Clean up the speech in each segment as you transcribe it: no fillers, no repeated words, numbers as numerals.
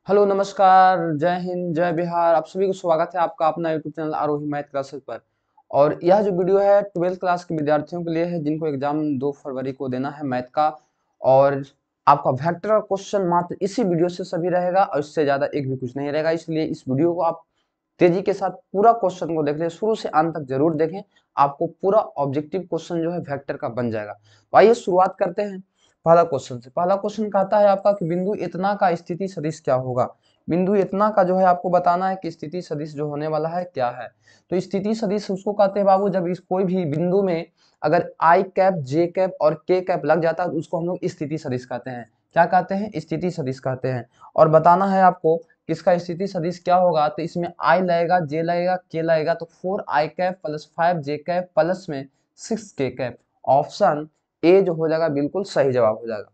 Hello नमस्कार, जय हिंद, जय बिहार। आप सभी को स्वागत है आपका अपना यूट्यूब चैनल आरोही मैथ क्लासेस पर। और यह जो वीडियो है 12th क्लास के विद्यार्थियों के लिए है जिनको एग्जाम 2 फरवरी को देना है मैथ का। और आपका वेक्टर का क्वेश्चन मात्र इसी वीडियो से सभी रहेगा और इससे ज्यादा एक भी कुछ नहीं रहेगा। इसलिए इस वीडियो को आप तेजी के साथ पूरा क्वेश्चन को देख लें, शुरू से अंत तक जरूर देखें। आपको पूरा ऑब्जेक्टिव क्वेश्चन जो है वेक्टर का बन जाएगा। तो आइए शुरुआत करते हैं पहला क्वेश्चन से। पहला क्वेश्चन कहता है आपका कि बिंदु इतना का स्थिति सदिश क्या होगा। बिंदु इतना का जो है आपको बताना है कि स्थिति सदिश जो होने वाला है क्या है। तो स्थिति सदिश उसको कहते हैं बाबू, जब इस कोई भी बिंदु में अगर आई कैप, जे कैप और के कैप लग जाता है तो उसको हम लोग स्थिति सदिश कहते हैं। क्या कहते हैं? स्थिति सदिश कहते हैं। और बताना है आपको किसका स्थिति सदिश क्या होगा। तो इसमें आई लगेगा, जे लगेगा, के लगेगा, तो 4 आई कैप प्लस 5 जे कैप प्लस में 6 के कैप। ऑप्शन ए जो हो जाएगा बिल्कुल सही जवाब हो जाएगा।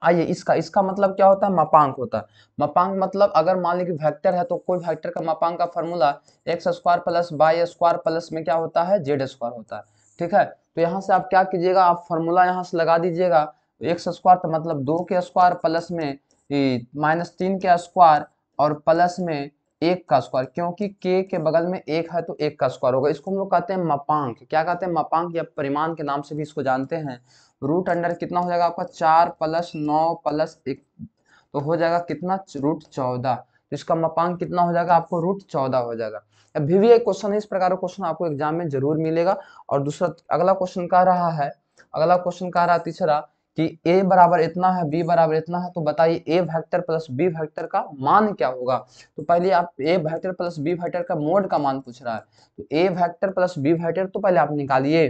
आइए इसका इसका मतलब क्या होता है? मापांक होता है। मापांक मतलब अगर मान लीजिए वेक्टर है तो कोई वेक्टर का मापांक का formula X square plus Y square plus में क्या होता है? जेड स्क्वायर होता है। ठीक है, तो यहाँ से आप क्या कीजिएगा, आप फॉर्मूला यहाँ से लगा दीजिएगा। एक्स स्क्वायर तो मतलब 2 के स्क्वायर प्लस में -3 के स्क्वायर और प्लस में 1 का स्क्वायर, क्योंकि के बगल में 1 है तो 1 का स्क्वायर होगा। इसको हम लोग कहते हैं मापांक। क्या कहते हैं? मापांक या परिमाण के नाम से भी इसको जानते हैं। रूट अंडर कितना हो जाएगा आपका? 4 प्लस 9 प्लस 1, तो हो जाएगा कितना? रूट 14। तो इसका मापांक कितना हो जाएगा आपको? रूट 14 हो जाएगा। अभी भी एक क्वेश्चन है, इस प्रकार का क्वेश्चन आपको एग्जाम में जरूर मिलेगा। और दूसरा अगला क्वेश्चन कह रहा है, अगला क्वेश्चन कह रहा है तीसरा कि a बराबर इतना है, b बराबर इतना है, तो बताइए a vector plus b vector का मान क्या होगा। तो पहले आप a vector plus b vector का मोड का मान पूछ रहा है, तो a vector plus b vector तो पहले आप निकालिए।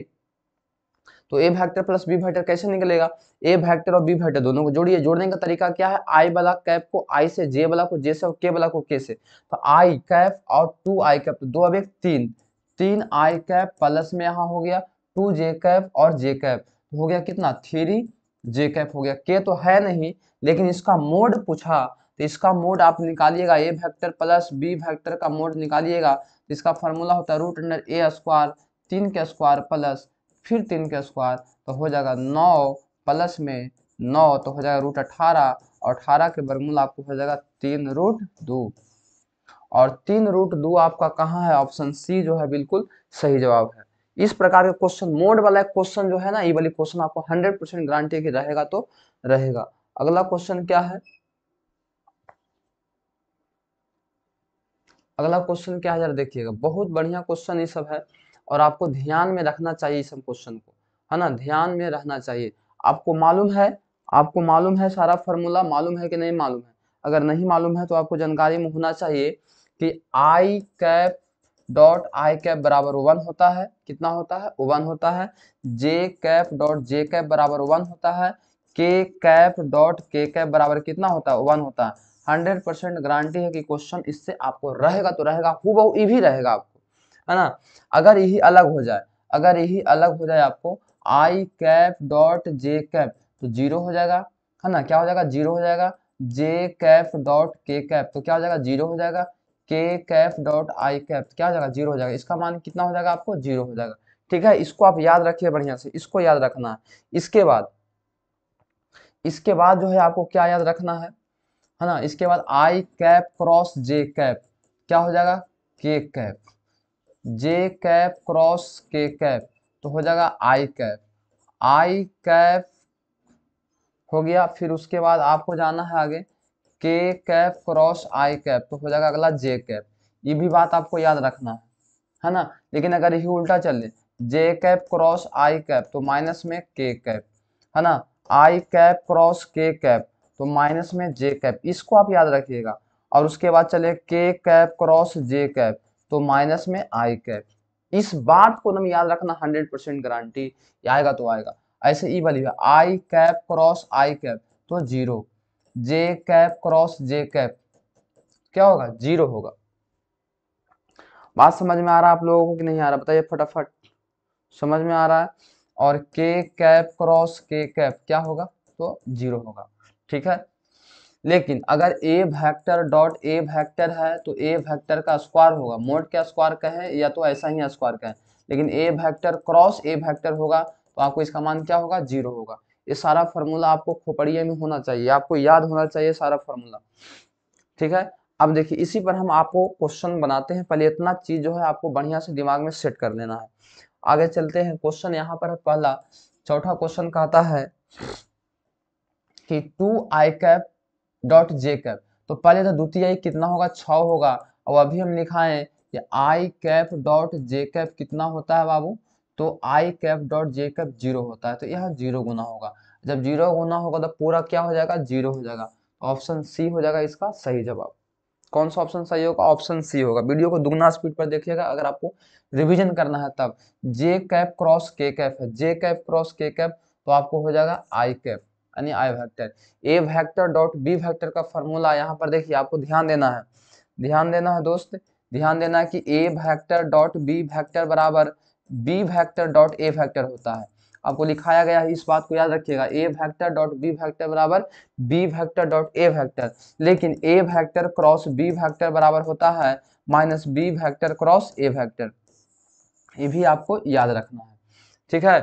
तो A vector plus B vector कैसे निकलेगा? ए वेक्टर और बी वेक्टर दोनों को जोड़िए। जोड़ने का तरीका क्या है? आई वाला कैप को आई से, जे वाला को जे से और के वाला को के से। तो आई कैप और 2 आई कैप, तो 2 अब एक 3, 3 आई कैप प्लस में यहाँ हो गया 2 जे कैप और जे कैप, तो हो गया कितना? 3 जे कैप हो गया। के तो है नहीं लेकिन इसका मोड पूछा, तो इसका मोड आप निकालिएगा। ए वेक्टर प्लस बी वेक्टर का मोड निकालिएगा तो इसका फॉर्मूला होता है रूट अंडर ए स्क्वायर, 3 के स्क्वायर प्लस फिर 3 का स्क्वायर, तो हो जाएगा 9 प्लस में 9, तो हो जाएगा रूट 18, और 18 के वर्गमूल आपको हो जाएगा 3 रूट 2। और 3 रूट 2 आपका कहाँ है? ऑप्शन सी जो है बिल्कुल सही जवाब है। इस प्रकार के क्वेश्चन, मोड वाला क्वेश्चन जो है ना, ये वाली क्वेश्चन आपको 100% गारंटी की रहेगा तो रहेगा। अगला क्वेश्चन क्या है? अगला क्वेश्चन क्या है जरा देखिएगा, बहुत बढ़िया क्वेश्चन ये सब है और आपको ध्यान में रखना चाहिए इस सब क्वेश्चन को, है ना, ध्यान में रहना चाहिए। आपको मालूम है, आपको मालूम है सारा फॉर्मूला मालूम है कि नहीं मालूम है? अगर नहीं मालूम है तो आपको जानकारी में होना चाहिए कि I cap dot I cap बराबर 1 होता है। कितना होता है? 1 होता है। जे कैप डॉट जे कैप बराबर 1 होता है। के कैप डॉट के कैप बराबर कितना होता है? 1 होता है। 100% गारंटी है कि क्वेश्चन इससे आपको रहेगा तो रहेगा, हूबहू ये भी रहेगा आपको, है ना। अगर यही अलग हो जाए, अगर यही अलग हो जाए आपको आई कैप डॉट जे कैप, तो जीरो हो जाएगा, है ना। क्या हो जाएगा? जीरो हो जाएगा। जे कैप डॉट के कैप तो क्या हो जाएगा? जीरो हो जाएगा। के कैप डॉट आई कैप क्या हो जाएगा? जीरो हो जाएगा। इसका मान कितना हो जाएगा आपको? जीरो हो जाएगा। ठीक है, इसको आप याद रखिए बढ़िया से, इसको याद रखना है। इसके बाद, इसके बाद जो है आपको क्या याद रखना है ना। इसके बाद आई कैप क्रॉस जे कैप क्या हो जाएगा? के कैप। जे कैप क्रॉस के कैप तो हो जाएगा आई कैप। आई कैप हो गया, फिर उसके बाद आपको जाना है आगे के कैप क्रॉस आई कैप तो हो जाएगा अगला जे कैप। ये भी बात आपको याद रखना है ना। लेकिन अगर यही उल्टा चले, जे कैप क्रॉस आई कैप तो माइनस में के कैप, है ना। आई कैप क्रॉस के कैप तो माइनस में जे कैप, इसको आप याद रखिएगा। और उसके बाद चले के कैप क्रॉस जे कैप तो माइनस में आई कैप। इस बात को एकदम याद रखना, 100% गारंटी आएगा तो आएगा। ऐसे ई वाली है आई कैप क्रॉस आई कैप तो जीरो, जे कैप क्रॉस जे कैप क्या होगा? जीरो होगा। बात समझ में आ रहा है आप लोगों को कि नहीं आ रहा? बताइए फटाफट। समझ में आ रहा है? और के कैप क्रॉस के कैप क्या होगा? तो जीरो होगा। ठीक है, लेकिन अगर ए वेक्टर डॉट ए वेक्टर है तो ए वेक्टर का स्क्वायर होगा। मोड का स्क्वायर कहें या तो ऐसा ही स्क्वायर कहें, लेकिन A vector cross A vector होगा तो आपको इसका मान क्या होगा? जीरो होगा। ये सारा फॉर्मूला आपको खोपड़िए में होना चाहिए, आपको याद होना चाहिए सारा फॉर्मूला। ठीक है। अब देखिए इसी पर हम आपको क्वेश्चन बनाते हैं, पहले इतना चीज जो है आपको बढ़िया से दिमाग में सेट कर लेना है। आगे चलते हैं, क्वेश्चन यहाँ पर पहला चौथा क्वेश्चन कहता है कि 2i डॉट जे कैप, तो पहले तो द्वितीय कितना होगा, 6 होगा। और अभी हम लिखाएं कि I cap dot J cap कितना होता है बाबू, तो आई कैप डॉट जे कैप 0 होता है, तो यह 0 गुना होगा। जब 0 गुना होगा तो पूरा क्या हो जाएगा, 0 हो जाएगा। ऑप्शन सी हो जाएगा इसका सही जवाब। कौन सा ऑप्शन सही होगा, ऑप्शन सी होगा। वीडियो को दुगना स्पीड पर देखिएगा अगर आपको रिवीजन करना है तब। जे कैप क्रॉस के कैप है, जे कैप क्रॉस के कैप, तो आपको हो जाएगा आई कैप यानी आई वेक्टर। ए वेक्टर डॉट बी वेक्टर का फॉर्मूला यहाँ पर देखिए, आपको ध्यान देना है, ध्यान देना है दोस्त, ध्यान देना है कि A vector dot B vector बराबर B vector dot A vector होता है। आपको लिखाया गया है, इस बात को याद रखिएगा, A vector dot B vector बराबर B vector dot A vector. लेकिन A vector cross B vector बराबर होता है minus B vector cross A vector, ये भी आपको याद रखना है। ठीक है,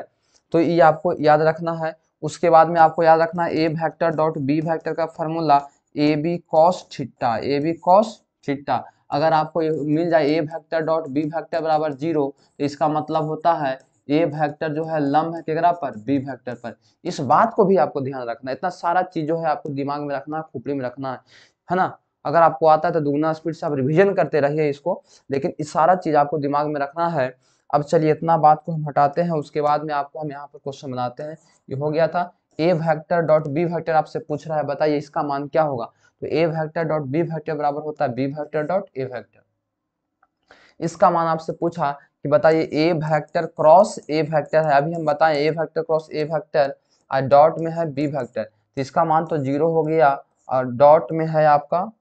तो ये आपको याद रखना है। उसके बाद में आपको याद रखना है A vector dot B vector का formula A B cos theta, A B cos theta. अगर आपको मिल जाए A vector dot B vector बराबर 0, तो इसका मतलब होता है ए वेक्टर जो है लंब है केकरा पर, बी वेक्टर पर। इस बात को भी आपको ध्यान रखना है, इतना सारा चीज जो है आपको दिमाग में रखना है, खोपड़ी में रखना है ना। अगर आपको आता है तो दुगना स्पीड से आप रिविजन करते रहिए इसको, लेकिन इस सारा चीज आपको दिमाग में रखना है। अब चलिए इतना बात को हम हटाते हैं, उसके बाद में आपको हम यहाँ पर क्वेश्चन बनाते हैं। ये हो गया था ए वेक्टर डॉट बी वेक्टर, आपसे पूछ रहा है बताइए इसका मान क्या होगा, तो A vector dot B vector बराबर होता है B vector dot A vector. इसका मान आपसे पूछा कि बताइए A vector cross A vector है, अभी हम बताएं A vector cross A vector और डॉट में है बी वेक्टर, तो इसका मान तो 0 हो गया, और डॉट में है आपका,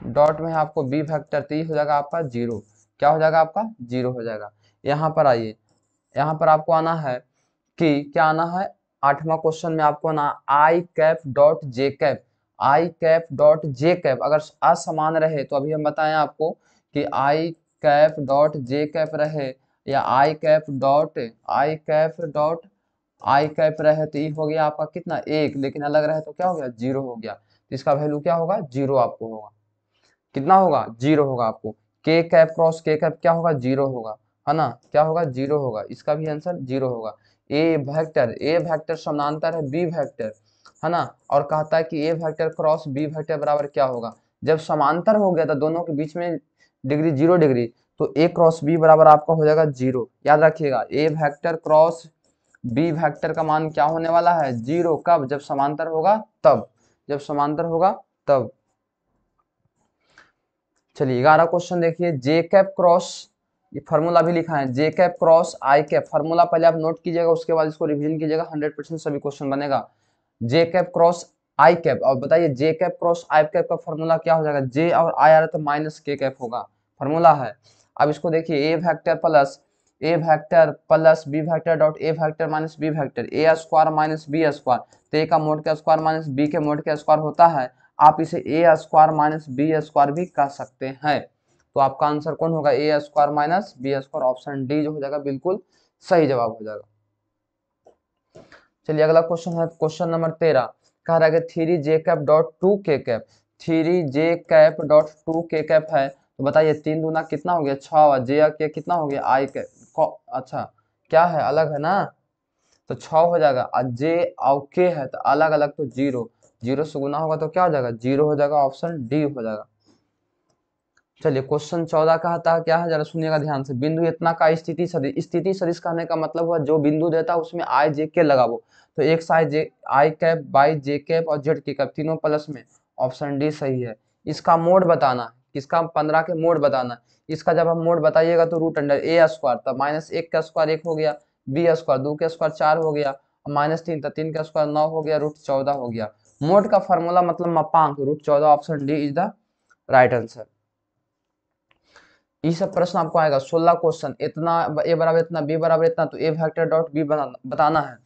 डॉट में है आपको बी वेक्टर, तो ये हो जाएगा आपका 0। क्या हो जाएगा आपका, 0 हो जाएगा। यहाँ पर आइए, यहाँ पर आपको आना है कि क्या आना है, 8वां क्वेश्चन में आपको ना I cap dot J cap, I cap dot J cap अगर असमान रहे, तो अभी हम बताएं आपको कि I cap dot J cap रहे या I cap dot I cap dot I cap रहे, तो ये हो गया आपका कितना 1, लेकिन अलग रहे तो क्या हो गया, 0 हो गया। तो इसका वैल्यू क्या होगा, 0 आपको होगा। कितना होगा, 0 होगा आपको। के कैप क्रॉस के कैप क्या होगा, 0 होगा, है ना, क्या होगा, 0 होगा। इसका भी आंसर 0 होगा। ए वेक्टर समानांतर है बी वेक्टर, है ना, और कहता है कि A vector cross B vector बराबर क्या होगा। जब समांतर हो गया था दोनों के बीच में डिग्री 0 डिग्री, तो ए क्रॉस बी बराबर आपका हो जाएगा 0। याद रखिएगा A vector cross B vector का मान क्या होने वाला है, 0। कब, जब समांतर होगा तब, जब समांतर होगा तब। चलिए 11 क्वेश्चन देखिए, जे कैप क्रॉस, ये फार्मूला भी लिखा है, जे कैप क्रॉस आई कैप, फार्मूला पहले आप नोट कीजिएगा, उसके बाद इसको रिवीजन कीजिएगा, 100% सभी क्वेश्चन बनेगा। जे कैप क्रॉस आई कैप, और बताइए जे कैप क्रॉस आई कैप का फार्मूला क्या हो जाएगा, जे और आई आ रहा तो माइनस के कैप होगा, फार्मूला है। अब इसको देखिए A vector plus B vector dot A vector minus B vector, A square minus B square, तो ए का मोड का स्क्वायर माइनस बी के मोड का स्क्वायर होता है, आप इसे A square minus B square भी कह सकते हैं। तो आपका आंसर कौन होगा, A square minus B square, option D जो हो जाएगा बिल्कुल सही जवाब हो जाएगा। चलिए अगला क्वेश्चन है क्वेश्चन नंबर 13, कह रहा है कि 3j cap dot 2k cap, 3j cap dot 2k cap है, तो बताइए 3 दूना कितना हो गया 6, जे के कितना हो गया आई कैप, अच्छा क्या है अलग है ना, तो 6 हो जाएगा, और जे और के है तो अलग अलग, तो 0, 0 से गुना होगा तो क्या हो जाएगा, 0 हो जाएगा, ऑप्शन डी हो जाएगा। चलिए क्वेश्चन 14 कहता है क्या है, जरा सुनिएगा ध्यान से, बिंदु इतना का स्थिति सदिश, स्थिति सदिश कहने का मतलब हुआ जो बिंदु देता है उसमें आई जे के लगाओ, तो एक side J I cap by J cap और जेड के कैप तीनों प्लस में, ऑप्शन डी सही है। इसका मोड बताना, किसका 15 के मोड बताना, इसका जब हम मोड बताइएगा तो रूट अंडर ए स्क्वायर, तब माइनस 1 का स्क्वायर 1 हो गया, बी स्क्वायर 2 का स्क्वायर 4 हो गया, माइनस 3 तो 3 का स्क्वायर 9 हो गया, रूट 14 हो गया। मोड का फॉर्मूला मतलब मापांक, root 14, option D is the right answer. ये सब प्रश्न आपको आएगा 16 क्वेश्चन, इतना ए बराबर इतना, बी बराबर इतना, तो ए वेक्टर डॉट बी बताना है,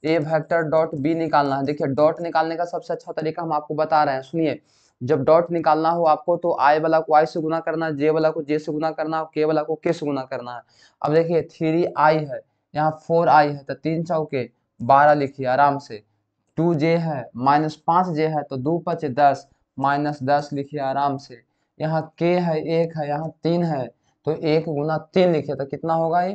ए वेक्टर डॉट बी निकालना है। देखिए डॉट निकालने का सबसे अच्छा तरीका हम आपको बता रहे हैं, सुनिए। जब डॉट निकालना हो आपको तो आई वाला को आई से गुना करना है, जे वाला को जे से गुना करना है, के वाला को के से गुना करना है। अब देखिए 3i है, यहाँ 4i है, तो 3 चौके 12 लिखिए आराम से, 2j है माइनस 5j है तो 2 5 10, -10 लिखिए आराम से। यहाँ k है 1 है, यहाँ 3 है, तो 1 गुना 3 लिखिए तो कितना होगा ये,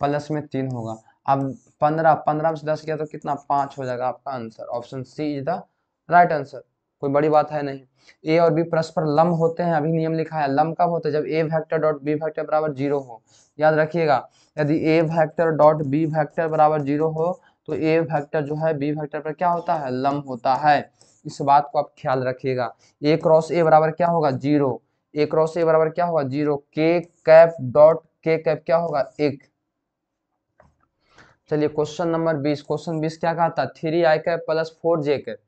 प्लस में 3 होगा। अब 15 में से 10 किया तो कितना, 5 हो जाएगा आपका answer. Option C is the right answer. कोई बड़ी बात है नहीं। ए और बी परस्पर लंब होते हैं, अभी नियम लिखा है। लंब कब होते हैं, जब A vector dot B vector बराबर 0 हो। याद रखिएगा, यदि ए वेक्टर डॉट बी वेक्टर बराबर 0 हो तो ए वेक्टर जो है बी वेक्टर पर क्या होता है, लंब होता है। इस बात को आप ख्याल रखिएगा। ए क्रॉस ए बराबर क्या होगा, 0। ए क्रॉस ए बराबर क्या होगा, 0। के कैप डॉट के कैप क्या होगा, 1। चलिए क्वेश्चन नंबर 20। क्वेश्चन 20 क्या कहा था, 3 आई कैप प्लस 4 जे कैप,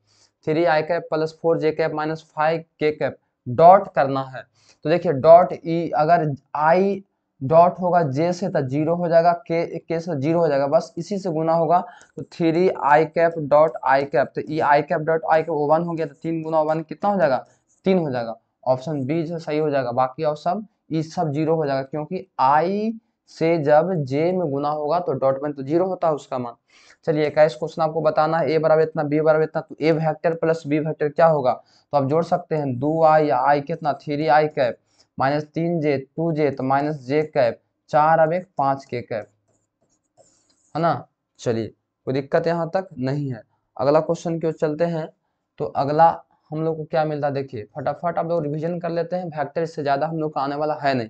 3 आई कैप प्लस 4 जे कैप माइनस 5 के कैप डॉट करना है। तो देखिए डॉट ई, अगर आई डॉट होगा जे से तो 0 हो जाएगा, के से 0 हो जाएगा, बस इसी से गुना होगा। तो 3 आई कैप डॉट आई कैप, तो ई आई कैप डॉट आई कैप 1 हो गया, तो 3 गुना 1 कितना हो जाएगा, 3 हो जाएगा। ऑप्शन बी जो सही हो जाएगा, बाकी ऑप्शन ई सब 0 हो जाएगा, क्योंकि आई से जब जे में गुना होगा तो डॉट में तो 0 होता है उसका मान। चलिए 21 क्वेश्चन आपको बताना है, ए बराबर इतना बी बराबर इतना, तो A vector plus B vector क्या होगा, तो आप जोड़ सकते हैं 2 आई, आई कितना 3 आई कैप माइनस 3 जे 2 जे, तो माइनस जे कैप 4 अब 1 5 के कैप, है ना। चलिए कोई दिक्कत यहाँ तक नहीं है। अगला क्वेश्चन की ओर चलते हैं। तो अगला हम लोग को क्या मिलता है, देखिए फटाफट आप लोग रिवीजन कर लेते हैं, वेक्टर इससे ज्यादा हम लोग का आने वाला है नहीं।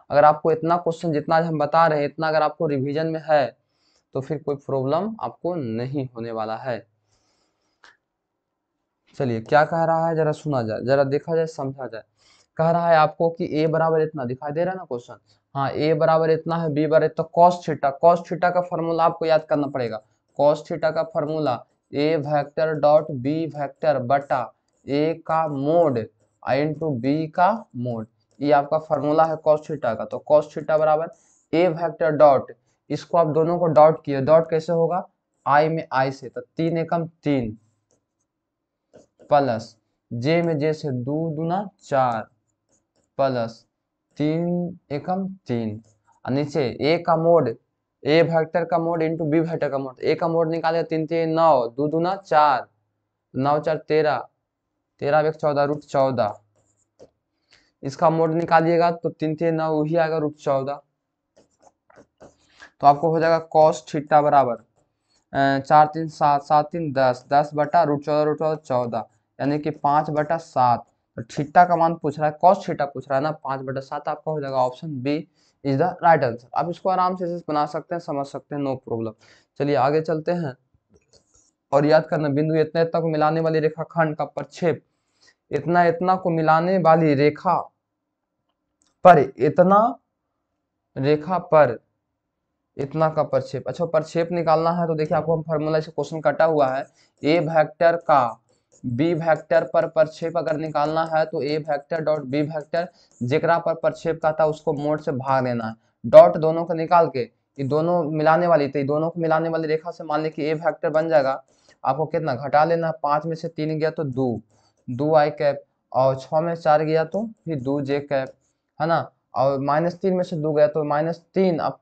अगर आपको इतना क्वेश्चन जितना हम बता रहे हैं इतना अगर आपको रिवीजन में है तो फिर कोई प्रॉब्लम आपको नहीं होने वाला है। चलिए क्या कह रहा है जरा सुना जाए, जरा देखा जाए, समझा जाए। कह रहा है आपको कि ए बराबर इतना, दिखाई दे रहा है ना क्वेश्चन, हाँ ए बराबर इतना है, बी बराबर तो cos थीटा, cos थीटा का फॉर्मूला आपको याद करना पड़ेगा। cos थीटा का फॉर्मूला ए वेक्टर डॉट बी वेक्टर बटा ए का मोड इंटू बी का मोड, ये आपका फॉर्मूला है cos थीटा का। तो cos थीटा बराबर ए वेक्टर डॉट, इसको आप दोनों को डॉट किए, डॉट कैसे होगा, आई में आई से, तो 3 एकम 3 प्लस जे में जे से 2 दूना 4 प्लस 3 एकम 3, और नीचे ए का मोड, ए वेक्टर का मोड इंटू बी वेक्टर का मोड, ए का मोड निकाले 3 3 9, 2 दूना 4, 9 4 13, 13 एक 14 रूट 14, इसका मोड निकालिएगा तो 3 3 9 वही आएगा रूट 14। तो आपको हो जाएगा cos थीटा बराबर 4 3 7 7 3 10, 10 बटा रूट 14 यानी कि 5/7। तो थीटा का मान पूछ रहा है, cos थीटा पूछ रहा है ना, 5/7 आपका हो जाएगा। Option B is the right answer. आप इसको आराम से बना सकते हैं, समझ सकते हैं, नो प्रॉब्लम। चलिए आगे चलते हैं और याद करना, बिंदु इतना इतना को मिलाने वाली रेखाखंड का प्रक्षेप इतना इतना को मिलाने वाली रेखा पर इतना, रेखा पर इतना का प्रक्षेप। अच्छा प्रक्षेप निकालना है तो देखिए आपको हम फॉर्मूला से क्वेश्चन कटा हुआ है, ए वेक्टर का बी वेक्टर पर प्रक्षेप अगर निकालना है तो A vector dot B vector जेकरा पर प्रक्षेप का था उसको मोड से भाग देना है, डॉट दोनों को निकाल के, ये दोनों मिलाने वाली थी, दोनों को मिलाने वाली रेखा से मान ली कि ए वेक्टर बन जाएगा। आपको कितना घटा लेना, 5 में से 3 गया तो 2 2 आई कैप, और 6 में 4 गया तो फिर 2 जे कैप, है ना। और -3 में से 2 गया तो -3, अब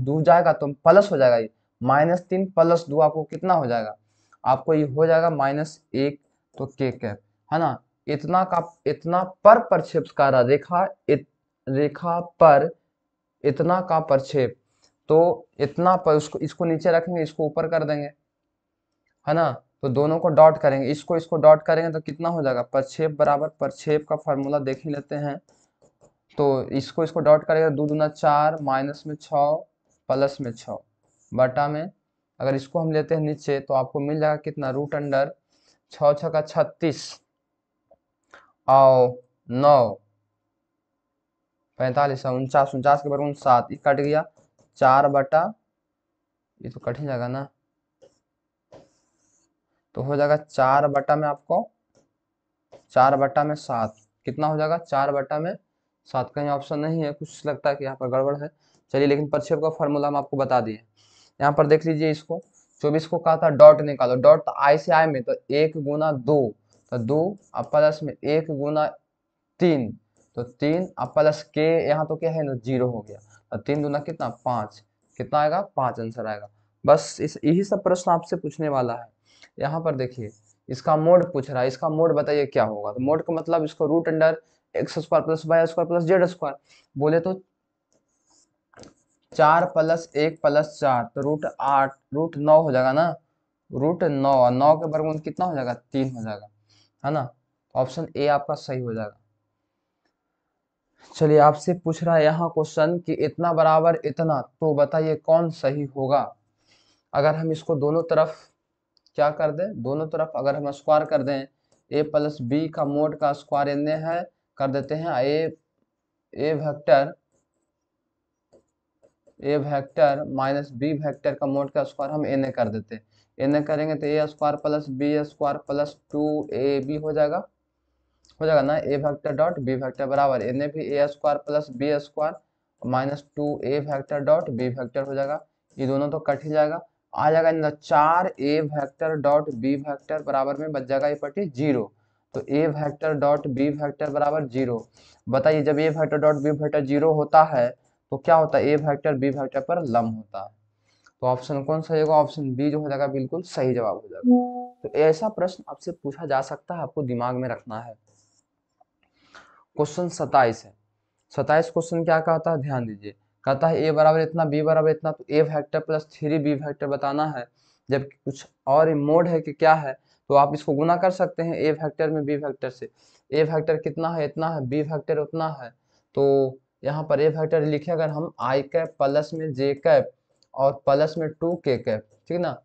2 जाएगा तो प्लस हो जाएगा, ये -3 प्लस 2 आपको कितना हो जाएगा, आपको ये हो जाएगा -1, तो के कैप, है ना। इतना का इतना पर प्रक्षेप का रेखा रेखा पर इतना का प्रक्षेप, तो इतना पर उसको इसको नीचे रखेंगे, इसको ऊपर कर देंगे, है ना। तो दोनों को डॉट करेंगे, इसको इसको डॉट करेंगे तो कितना हो जाएगा, प्रक्षेप बराबर, प्रक्षेप का फॉर्मूला देख ही लेते हैं। तो इसको इसको डॉट करेगा, 2 दूना 4 माइनस में 6 प्लस में 6 बटा में, अगर इसको हम लेते हैं नीचे तो आपको मिल जाएगा कितना, रूट अंडर 6 6 का 36 और 9 45 49 49 के बराबर 7, ये कट गया 4 बटा, ये तो कट ही जाएगा ना, तो हो जाएगा 4 बटा में आपको 4 बटा में 7, कितना हो जाएगा 4 बटा में 7, कहीं ऑप्शन नहीं है, कुछ लगता है कि यहाँ पर गड़बड़ है। चलिए लेकिन प्रक्षेप का फॉर्मूला हम आपको बता दिए। यहाँ पर देख लीजिए इसको, 24 को कहा था डॉट निकालो, डॉट तो आई से आई में, तो 1 गुना 2, तो 2 अब प्लस में 1 गुना 3, तो 3 अब प्लस के, यहाँ तो क्या है ना 0 हो गया, तो 3 दूना कितना 5, कितना आएगा 5 आंसर आएगा। बस इस यही सब प्रश्न आपसे पूछने वाला है। यहाँ पर देखिए इसका मोड पूछ रहा है, इसका मोड बताइए क्या होगा। तो मोड का मतलब इसको root under X square plus Y square plus Z square बोले तो 4 प्लस 1 प्लस 4 तो रूट 8 रूट 9 हो जाएगा ना, रूट 9 और 9 के वर्गमूल कितना हो जाएगा 3 हो जाएगा, है ना। ऑप्शन ए आपका सही हो जाएगा। चलिए आपसे पूछ रहा है यहाँ क्वेश्चन कि इतना बराबर इतना, तो बताइए कौन सही होगा। अगर हम इसको दोनों तरफ क्या कर दें, दोनों तरफ अगर हम स्क्वायर कर दें, ए प्लस बी का मोड का स्क्वायर एन है, कर देते हैं A vector minus B vector का मोड का स्क्वायर हम एन कर देते हैं। एन करेंगे तो A square plus B square plus 2ab हो जाएगा ना। A vector dot B vector बराबर एन भी A square plus B square minus 2a vector dot B vector हो जाएगा। ये दोनों तो कट ही जाएगा, आ जाएगा ना 4a vector dot B vector बराबर में बच जाएगा ये पट्टी 0। तो A vector dot B vector बराबर 0। बताइए जब A vector dot B vector 0 होता है तो क्या होता है, ए वेक्टर बी वेक्टर पर लंब होता है। तो ऑप्शन कौन सही होगा, ऑप्शन बी जो हो जाएगा बिल्कुल सही जवाब हो जाएगा। तो ऐसा प्रश्न आपसे पूछा जा सकता है, आपको दिमाग में रखना है। क्वेश्चन 27 है। 27 क्वेश्चन क्या कहता है, ध्यान दीजिए। कहता है ए बराबर इतना बी बराबर इतना, तो A vector plus 3b vector बताना है। जबकि कुछ और मोड है कि क्या है, तो आप इसको गुना कर सकते हैं ए वेक्टर में बी वेक्टर से। ए वेक्टर कितना है, इतना है, बी वेक्टर उतना है। तो यहाँ पर ए वेक्टर लिखे अगर हम आई कैप प्लस में जे कैप और प्लस में 2k कैप, ठीक ना।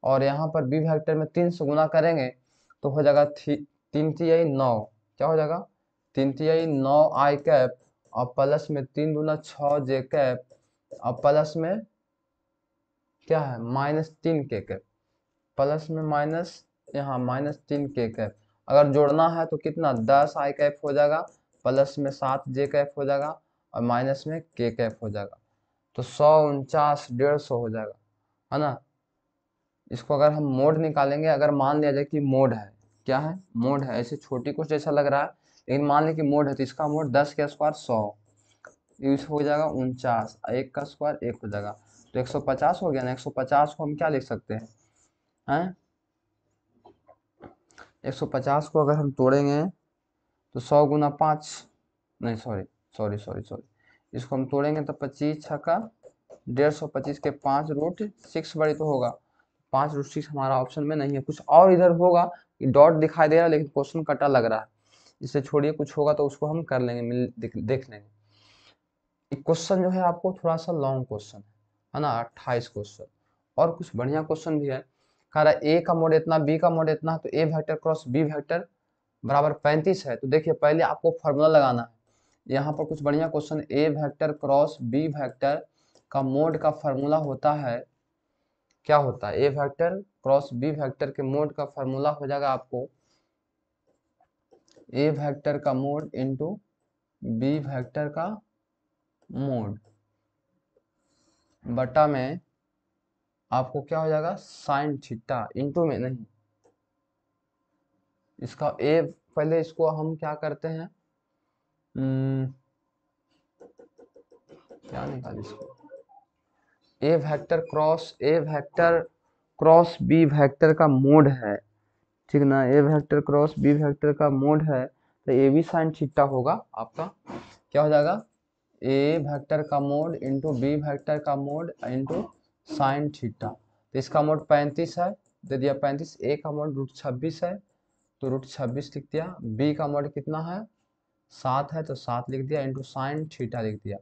और यहाँ पर बी वेक्टर में 3 से गुना करेंगे तो हो जाएगा 3 तिहाई 9, क्या हो जाएगा 3 तिहाई 9 आई कैप और प्लस में 3 दूना 6 जे कैप और प्लस में क्या है -3k कैप, प्लस में माइनस यहाँ -3k कैप। अगर जोड़ना है तो कितना 10 आई कैप हो जाएगा, प्लस में 7 जे कैप हो जाएगा और माइनस में k कैप हो जाएगा। तो 149 150 हो जाएगा, है ना। इसको अगर हम मोड निकालेंगे, अगर मान लिया जाए कि मोड है, क्या है मोड है, ऐसे छोटी कुछ जैसा लग रहा है, लेकिन मान लिया कि मोड है तो इसका मोड 10 का स्क्वायर 100, यूज हो जाएगा 49, 1 का स्क्वायर 1 हो जाएगा, तो 150 हो गया ना। 150 को हम क्या लिख सकते हैं 150 को अगर हम तोड़ेंगे तो 100 गुना 5, नहीं सॉरी सॉरी सॉरी सॉरी, इसको हम तोड़ेंगे तो 25 छक्का 150, 25 के 5 रूट 6 बड़ी तो होगा, 5 रूट 6 हमारा ऑप्शन में नहीं है। कुछ और इधर होगा, डॉट दिखाई दे रहा है लेकिन क्वेश्चन कटा लग रहा है, इसे छोड़िए, कुछ होगा तो उसको हम कर लेंगे, देख लेंगे। क्वेश्चन जो है आपको थोड़ा सा लॉन्ग क्वेश्चन है ना, 28 क्वेश्चन। और कुछ बढ़िया क्वेश्चन भी है। कह रहा है ए का मोड इतना, बी का मोड इतना, तो A vector cross B vector बराबर 35 है। तो देखिए पहले आपको फॉर्मूला लगाना है। यहाँ पर कुछ बढ़िया क्वेश्चन, ए वेक्टर क्रॉस बी वेक्टर का मोड का फॉर्मूला होता है, क्या होता है, A vector cross B vector के मोड का फॉर्मूला हो जाएगा आपको ए वेक्टर का मोड इंटू बी वेक्टर का मोड बटा में आपको क्या हो जाएगा साइन थीटा, इंटू में नहीं, इसका ए, पहले इसको हम क्या करते हैं क्या निकाल इसको, ए वेक्टर क्रॉस बी वेक्टर का मोड है, ठीक ना। A vector cross B vector का मोड है तो ए भी साइन थीटा होगा आपका, क्या हो जाएगा ए वेक्टर का मोड इंटू बी वेक्टर का मोड इंटू साइन थीटा। तो इसका मोड 35 है, दे दिया 35, ए का मोड रूट 26 है तो रूट 26 लिख दिया, बी का मोड कितना है 7 है तो 7 लिख दिया इंटू साइन थीटा लिख दिया।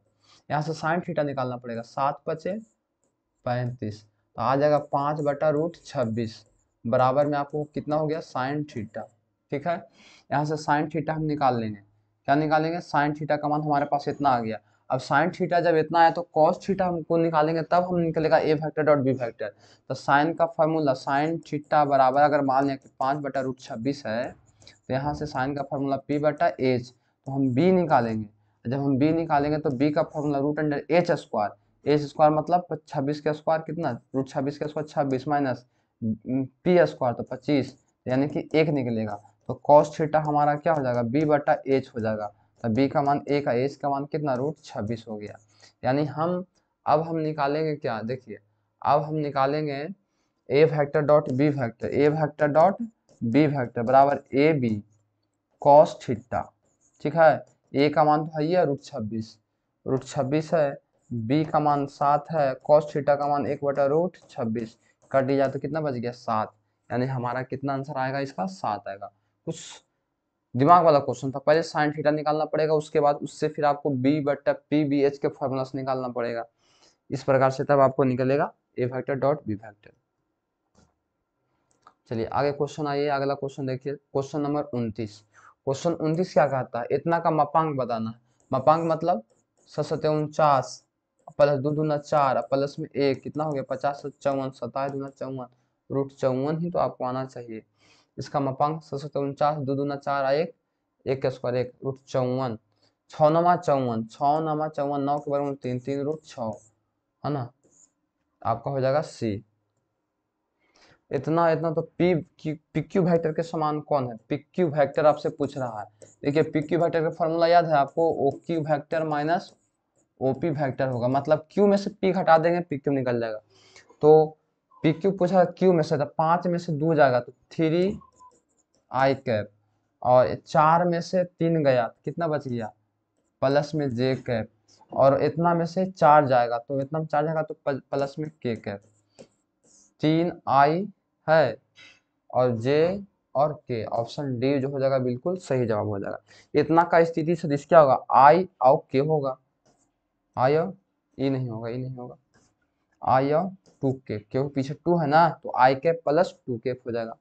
यहाँ से साइन थीटा निकालना पड़ेगा, 7 बचे 35, तो आ जाएगा 5 बटा रूट 26 बराबर में आपको कितना हो गया साइन थीटा, ठीक है। यहाँ से साइन थीटा हम निकाल लेंगे, क्या निकालेंगे साइन थीटा का मान हमारे पास इतना आ गया। अब साइन थीटा जब इतना है तो कॉस थीटा हमको निकालेंगे, तब हम निकलेगा ए वेक्टर डॉट बी वेक्टर। तो साइन का फॉर्मूला साइन थीटा बराबर, अगर मान लिया कि 5 बटा रूट 26 है तो यहाँ से साइन का फॉर्मूला पी बटा एच, तो हम बी निकालेंगे। जब हम बी निकालेंगे तो बी का formula root under H square, H square मतलब 26 का स्क्वायर कितना, रूट 26 का स्क्वायर 26 माइनस पी स्क्वायर तो 25, यानी कि 1 निकलेगा। तो कॉस थीटा हमारा क्या हो जाएगा बी बटा एच हो जाएगा। तो बी का मान ए का एच का मान कितना रूट 26 हो गया। यानी अब हम निकालेंगे क्या, देखिए अब हम निकालेंगे ए वेक्टर डॉट बी वेक्टर, ए वेक्टर डॉट बी वेक्टर बराबर ए बी कॉस थीटा। ठीक है, ए का मान तो है रूट 26 है, बी का मान 7 है, कॉस थीटा का मान 1/√26 कट दिया तो कितना बच गया 7, यानी हमारा कितना आंसर आएगा इसका 7 आएगा। कुछ दिमाग वाला क्वेश्चन था, पहले साइन थीटा निकालना पड़ेगा, उसके बाद उससे फिर आपको बी बट्टा पी बी एच के फॉर्मूला से निकालना पड़ेगा, इस प्रकार से तब आपको निकलेगा ए वेक्टर डॉट बी वेक्टर। चलिए आगे क्वेश्चन आइए, अगला क्वेश्चन देखिए, क्वेश्चन नंबर 29। क्वेश्चन 29 क्या कहता है, इतना का मापांक बताना है। मापांक मतलब 749 प्लस 2 दूना 4 प्लस में 1 कितना हो गया 50 54 27 दूना 54 √54 ही तो आपको आना चाहिए। इसका मापांक 749 2 दूना 4 1 1 का स्क्वायर 1 √54 6 नमा 54 6 नमा 54 9 के वर्गमूल 3 3 √6 है ना, आपका हो जाएगा सी। इतना इतना तो पी क्यू वेक्टर के समान कौन है, पी क्यू वेक्टर आपसे पूछ रहा है। देखिए पी क्यू वेक्टर का फॉर्मूला याद है आपको, O Q vector minus OP vector होगा, मतलब क्यू में से पी घटा देंगे पी क्यू निकल जाएगा। तो पी क्यू पूछा क्यू में से, तो 5 में से 2 जाएगा तो 3 आई कैप, और 4 में से 3 गया कितना बच गया प्लस में जे कैप, और इतना में से 4 जाएगा तो इतना में 4 जाएगा तो प्लस में के कैप, 3 आई है और जे और के, ऑप्शन डी जो हो जाएगा बिल्कुल सही जवाब हो जाएगा। इतना का स्थिति से क्या होगा आई और के होगा, आई और ई नहीं होगा, ई नहीं होगा, आई और 2k, क्योंकि पीछे 2 है ना तो आई के प्लस 2k हो जाएगा।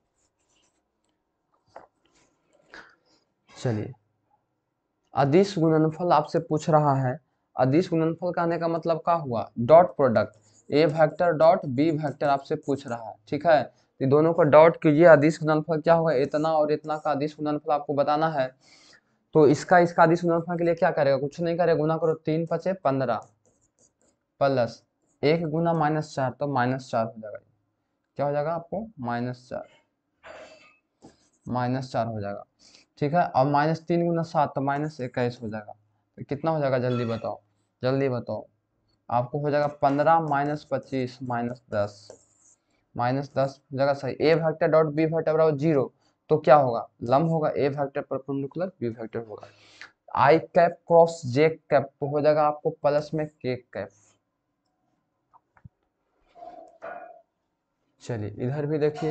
चलिए अदिश गुणनफल आपसे पूछ रहा है। अदिश गुणनफल कहने का मतलब क्या हुआ, डॉट प्रोडक्ट, ए वेक्टर डॉट बी वेक्टर आपसे पूछ रहा है। ठीक है, तो दोनों को डॉट कीजिए, अदिश गुणनफल क्या होगा इतना और इतना का अदिश गुणनफल आपको बताना है। तो इसका अदिश गुणनफल के लिए क्या करेगा, कुछ नहीं करेगा, गुना करो 3 5 15 प्लस 1 गुना -4 तो -4 हो जाएगा, क्या हो जाएगा आपको -4 हो जाएगा। ठीक है, और -3 गुना 7 तो -21 हो जाएगा, तो कितना हो जाएगा जल्दी बताओ, जल्दी बताओ, आपको हो जाएगा 15 -25 -10 -10 हो जाएगा सही। ए वेक्टर डॉट बी वेक्टर बराबर 0, तो क्या होगा लंब होगा, A vector perpendicular B vector होगा, आई कैप क्रॉस जे कैप तो हो जाएगा आपको प्लस में के कैप। चलिए इधर भी देखिए,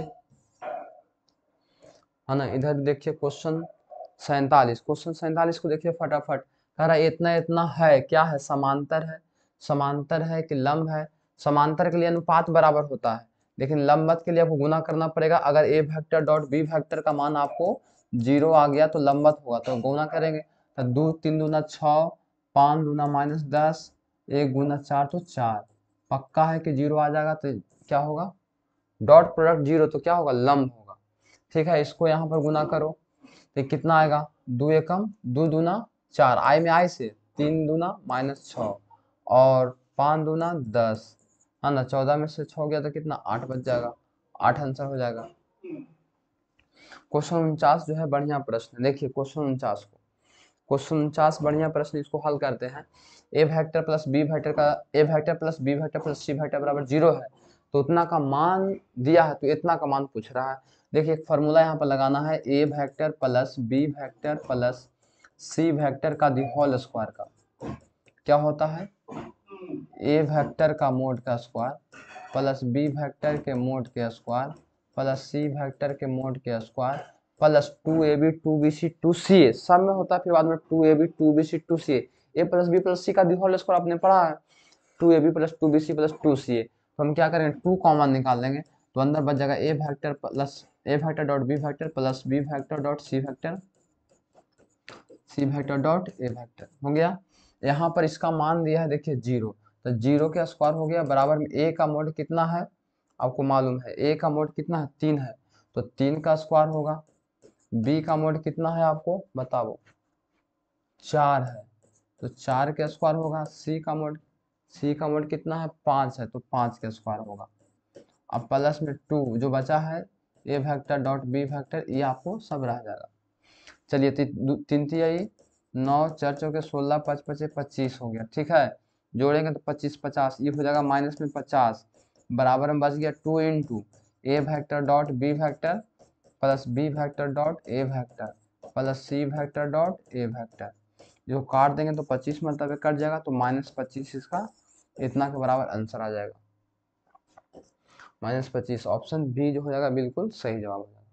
है ना, इधर भी देखिए क्वेश्चन 47, क्वेश्चन 47 को देखिए फटाफट, कह रहा है इतना इतना है, क्या है समांतर है, समांतर है कि लंब है। समांतर के लिए अनुपात बराबर होता है, लेकिन लंबवत के लिए आपको गुना करना पड़ेगा। अगर ए वेक्टर डॉट बी वेक्टर का मान आपको 0 आ गया तो लंबवत होगा, तो गुना करेंगे तो 2 3 दूना 6 5 दूना -10 1 गुना 4 तो 4, पक्का है कि 0 आ जाएगा, तो क्या होगा डॉट प्रोडक्ट 0 तो क्या होगा लंब होगा। ठीक है, इसको यहाँ पर गुना करो तो कितना आएगा 2 एकम 2 दूना 4, आई में आई से 3 दूना -6 और 5 दूना 10, है ना, 14 में से 6 गया तो कितना 8 बच जाएगा, 8 आंसर हो जाएगा। क्वेश्चन 49 जो है बढ़िया प्रश्न, देखिए क्वेश्चन 49 को, क्वेश्चन 49 बढ़िया प्रश्न, इसको हल करते हैं। A vector plus B vector का, A vector plus B vector plus C vector बराबर 0 है, तो उतना का मान दिया है तो इतना का मान पूछ रहा है। देखिए एक फॉर्मूला यहाँ पर लगाना है, A vector plus B vector plus C vector का दी होल स्क्वायर का क्या होता है, ए वेक्टर का मोड का स्क्वायर प्लस बी वेक्टर के मोड के स्क्वायर प्लस सी वेक्टर के मोड के square plus 2ab 2bc 2ca, सब में होता है फिर बाद में 2ab 2bc 2ca, ए प्लस बी प्लस सी का होल स्क्वायर आपने पढ़ा है 2ab plus 2bc plus 2ca, तो हम क्या करेंगे 2 कॉमन निकाल लेंगे, तो अंदर बच जाएगा A vector plus A vector dot B vector plus B vector dot C vector, C vector dot A vector हो गया। यहाँ पर इसका मान दिया है देखिए 0, तो 0 के स्क्वायर हो गया बराबर में ए का मोड कितना है आपको मालूम है, ए का मोड कितना है 3 है, तो 3 का स्क्वायर होगा, बी का मोड कितना है आपको बताओ 4 है, तो 4 के स्क्वायर होगा, सी का मोड कितना है 5 है, तो 5 के स्क्वायर होगा, अब प्लस में 2 जो बचा है A vector dot B vector, ये आपको सब रह जाएगा। चलिए 3 3 9 4 चौके 16 5 5 25 हो गया। ठीक है, जोड़ेंगे तो 25 50, ये हो जाएगा -50 बराबर में बच गया 2 into A vector dot B vector plus B vector dot A vector plus C vector dot A vector. जो काट देंगे तो 25 मरतबे कट जाएगा, तो -25 इसका इतना के बराबर आंसर आ जाएगा। -25 ऑप्शन बी जो हो जाएगा बिल्कुल सही जवाब हो जाएगा।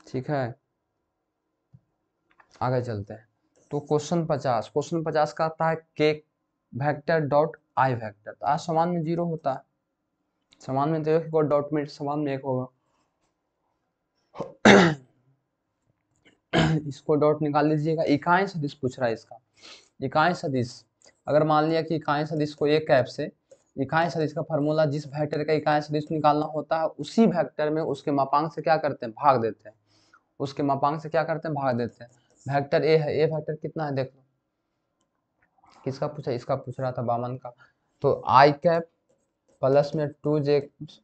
ठीक है, आगे चलते हैं। तो क्वेश्चन 50 का आता है के वेक्टर डॉट आई वेक्टर। तो आज समान में 0 होता है, समान में तो एक और डॉट में समान में 1 होगा। इसको डॉट निकाल लीजिएगा। इकाई सदिश पूछ रहा है इसका। इकाई सदिश, अगर मान लिया कि इकाई सदिश को एक कैप से, इकाई सदिश का फार्मूला जिस वेक्टर का इकाई सदिश निकालना होता है उसी वेक्टर में उसके मापांक से क्या करते हैं, भाग देते हैं। उसके मापांक से क्या करते हैं, भाग देते हैं। वेक्टर ए है, ए वेक्टर कितना है देख लो। किसका पूछा, इसका पूछ रहा था बामन का। तो आई कैप प्लस में 2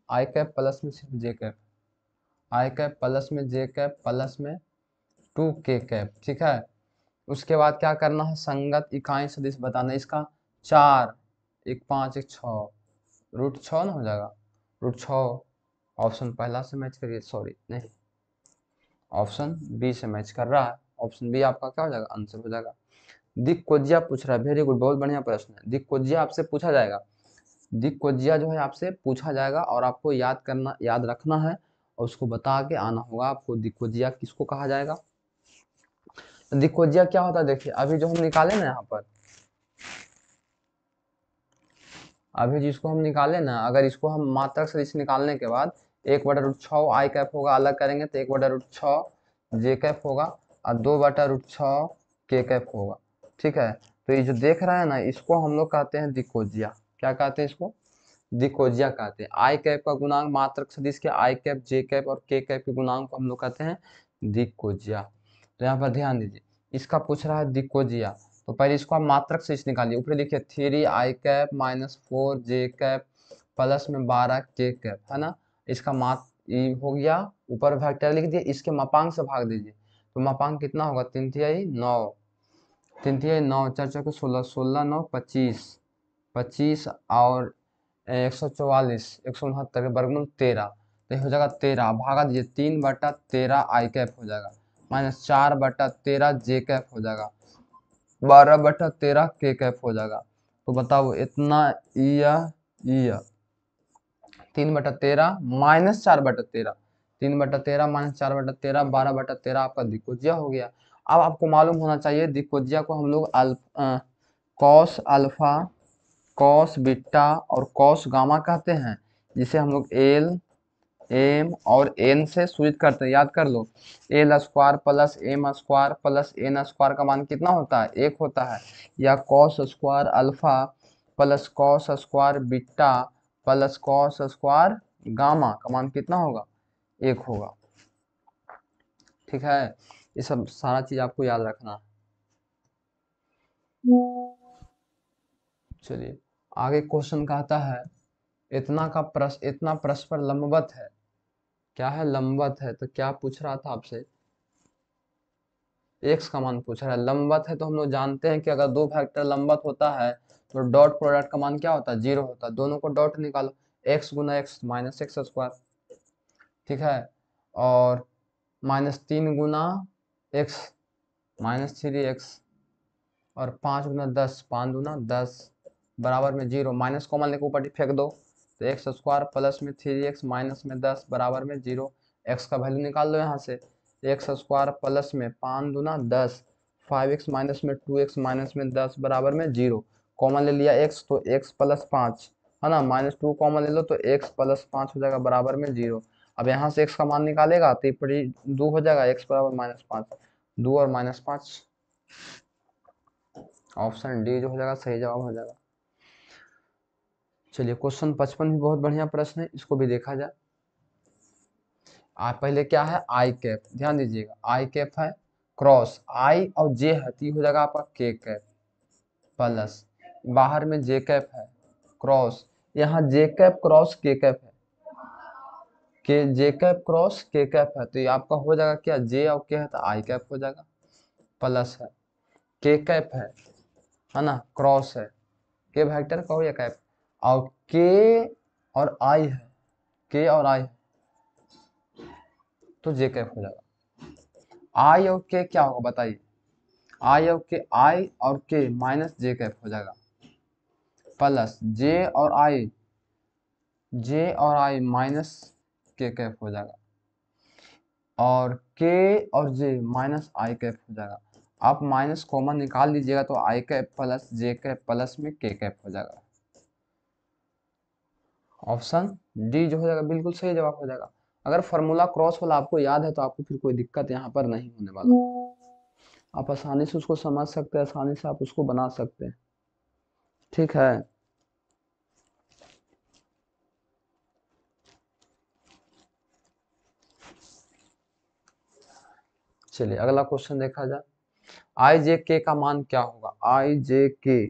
आई कैप प्लस में सिर्फ जे कैप, आई कैप प्लस में जे कैप प्लस में 2 के कैप। ठीक है, उसके बाद क्या करना है, संगत इकाई सदिश बताना। इसका 4 1 5 1 6 √6 ना हो जाएगा, √6। ऑप्शन पहला से मैच करिए, सॉरी नहीं, ऑप्शन बी से मैच कर रहा है। ऑप्शन बी आपका क्या हो जाएगा, आंसर हो जाएगा। दिक्कोजिया पूछ रहा है, वेरी गुड, बहुत बढ़िया प्रश्न है। दिक्कोजिया आपसे पूछा जाएगा, दिक्कोजिया जो है आपसे पूछा जाएगा और आपको याद करना, याद रखना है और उसको बता के आना होगा आपको। दिक्कोजिया किसको कहा जाएगा, दिक्कोजिया क्या होता है देखिए। अभी जो हम निकाले ना यहाँ पर, अभी जिसको हम निकाले ना, अगर इसको हम मात्रक सदिश निकालने के बाद 1/√6 आई कैप होगा, अलग करेंगे तो 1/√6 जे कैप होगा और 2/√6 के कैप होगा। ठीक है, तो ये जो देख रहा है ना, इसको हम लोग कहते हैं दिक्कोजिया। क्या कहते हैं इसको, दिक्कोजिया कहते हैं। आई कैप का गुणांक मात्रक सदिश के आई कैप, जे कैप और के कैप के गुणांक को हम लोग कहते हैं दिक्कोजिया। तो यहाँ पर ध्यान दीजिए, इसका पूछ रहा है दिक्कोजिया, तो पहले इसको आप मात्रक सदिश निकालिए। ऊपर लिखिए 3 आई कैप -4 जे कैप प्लस में 12 के कैप, है ना। इसका ये हो गया, ऊपर वेक्टर लिख दिए, इसके मापांक से भाग दीजिए। तो मापांक कितना होगा, 3 तिहाई 9, 3 तिहाई 9, 4 4 16, 16 9 25, 25 और 144, 169 वर्गमूल 13, तो ये हो जाएगा 13, भागा दीजिए 3/13 आई कैप हो जाएगा, -4/13 जे कैप हो जाएगा, 12/13 के कैप हो जाएगा। तो बताओ इतना, यह 3/13 -4/13, 3/13 -4/13, 12/13 आपका दिक्कोजिया हो गया। अब आपको मालूम होना चाहिए दिक्कोजिया को हम लोग कॉस अल्फा, कॉस बीटा और कॉस गामा कहते हैं, जिसे हम लोग एल एम और एन से सूचित करते हैं। याद कर लो, L square plus M square plus N square का मान कितना होता है, 1 होता है। या cos square alpha plus cos square beta plus cos square gamma का मान कितना होगा, 1 होगा। ठीक है, ये सब सारा चीज आपको याद रखना है। चलिए आगे क्वेश्चन कहता है, इतना परस्पर लंबवत है। क्या है, लंबवत है। तो क्या पूछ रहा था आपसे, एक्स का मान पूछ रहा है। लंबवत है तो हम लोग जानते हैं कि अगर दो वेक्टर लंबवत होता है तो डॉट प्रोडक्ट का मान क्या होता है, 0 होता है। दोनों को डॉट निकालो, x गुना x -x स्क्वायर, ठीक है, और -3 गुना x -3x, और 5 गुना 10, 5 गुना 10 बराबर में 0, माइनस कॉमन लेकर ऊपर फेंक दो, तो एक्स स्क्वायर प्लस में 3x माइनस में 10 बराबर में 0। एक्स का वैल्यू निकाल लो यहाँ से, एक्स स्क्वायर प्लस में 5 गुना 10, 5x माइनस में 2x माइनस में 10 बराबर में 0। कॉमन ले लिया x, तो x प्लस 5 है ना, -2 कॉमन ले लो तो x प्लस 5 हो जाएगा बराबर में 0। अब यहाँ से x का मान निकालेगा तो ये 2 हो जाएगा, x बराबर -5, 2 और -5, ऑप्शन डी जो हो जाएगा सही जवाब हो जाएगा। चलिए क्वेश्चन 55 भी बहुत बढ़िया प्रश्न है, इसको भी देखा जाए। पहले क्या है, आई कैप, ध्यान दीजिएगा, आई कैप है क्रॉस आई और जे है, तो हो जाएगा आपका के कैप प्लस, बाहर में जे कैप है क्रॉस, यहाँ जे कैप क्रॉस के कैप है, के जे कैप क्रॉस के कैप है, तो ये आपका हो जाएगा क्या, जे और के है तो आई कैप हो जाएगा, प्लस है के कैप है ना, क्रॉस है, के वेक्टर का हो या कैप, और के और आई है, के और आई तो जे कैप हो जाएगा। आई और के क्या होगा बताइए, आई और के माइनस जे कैप हो जाएगा, प्लस जे और आई माइनस के कैप हो जाएगा, और के और जे माइनस आई कैप हो जाएगा। आप माइनस कॉमन निकाल लीजिएगा तो आई कैप प्लस जे कैप प्लस में के कैप हो जाएगा। ऑप्शन डी जो हो जाएगा बिल्कुल सही जवाब हो जाएगा। अगर फॉर्मूला क्रॉस वाला आपको याद है तो आपको फिर कोई दिक्कत यहाँ पर नहीं होने वाला, आप आसानी से उसको समझ सकते हैं, आसानी से आप उसको बना सकते हैं। ठीक है, चलिए अगला क्वेश्चन देखा जाए। आई जे के का मान क्या होगा, आई जे के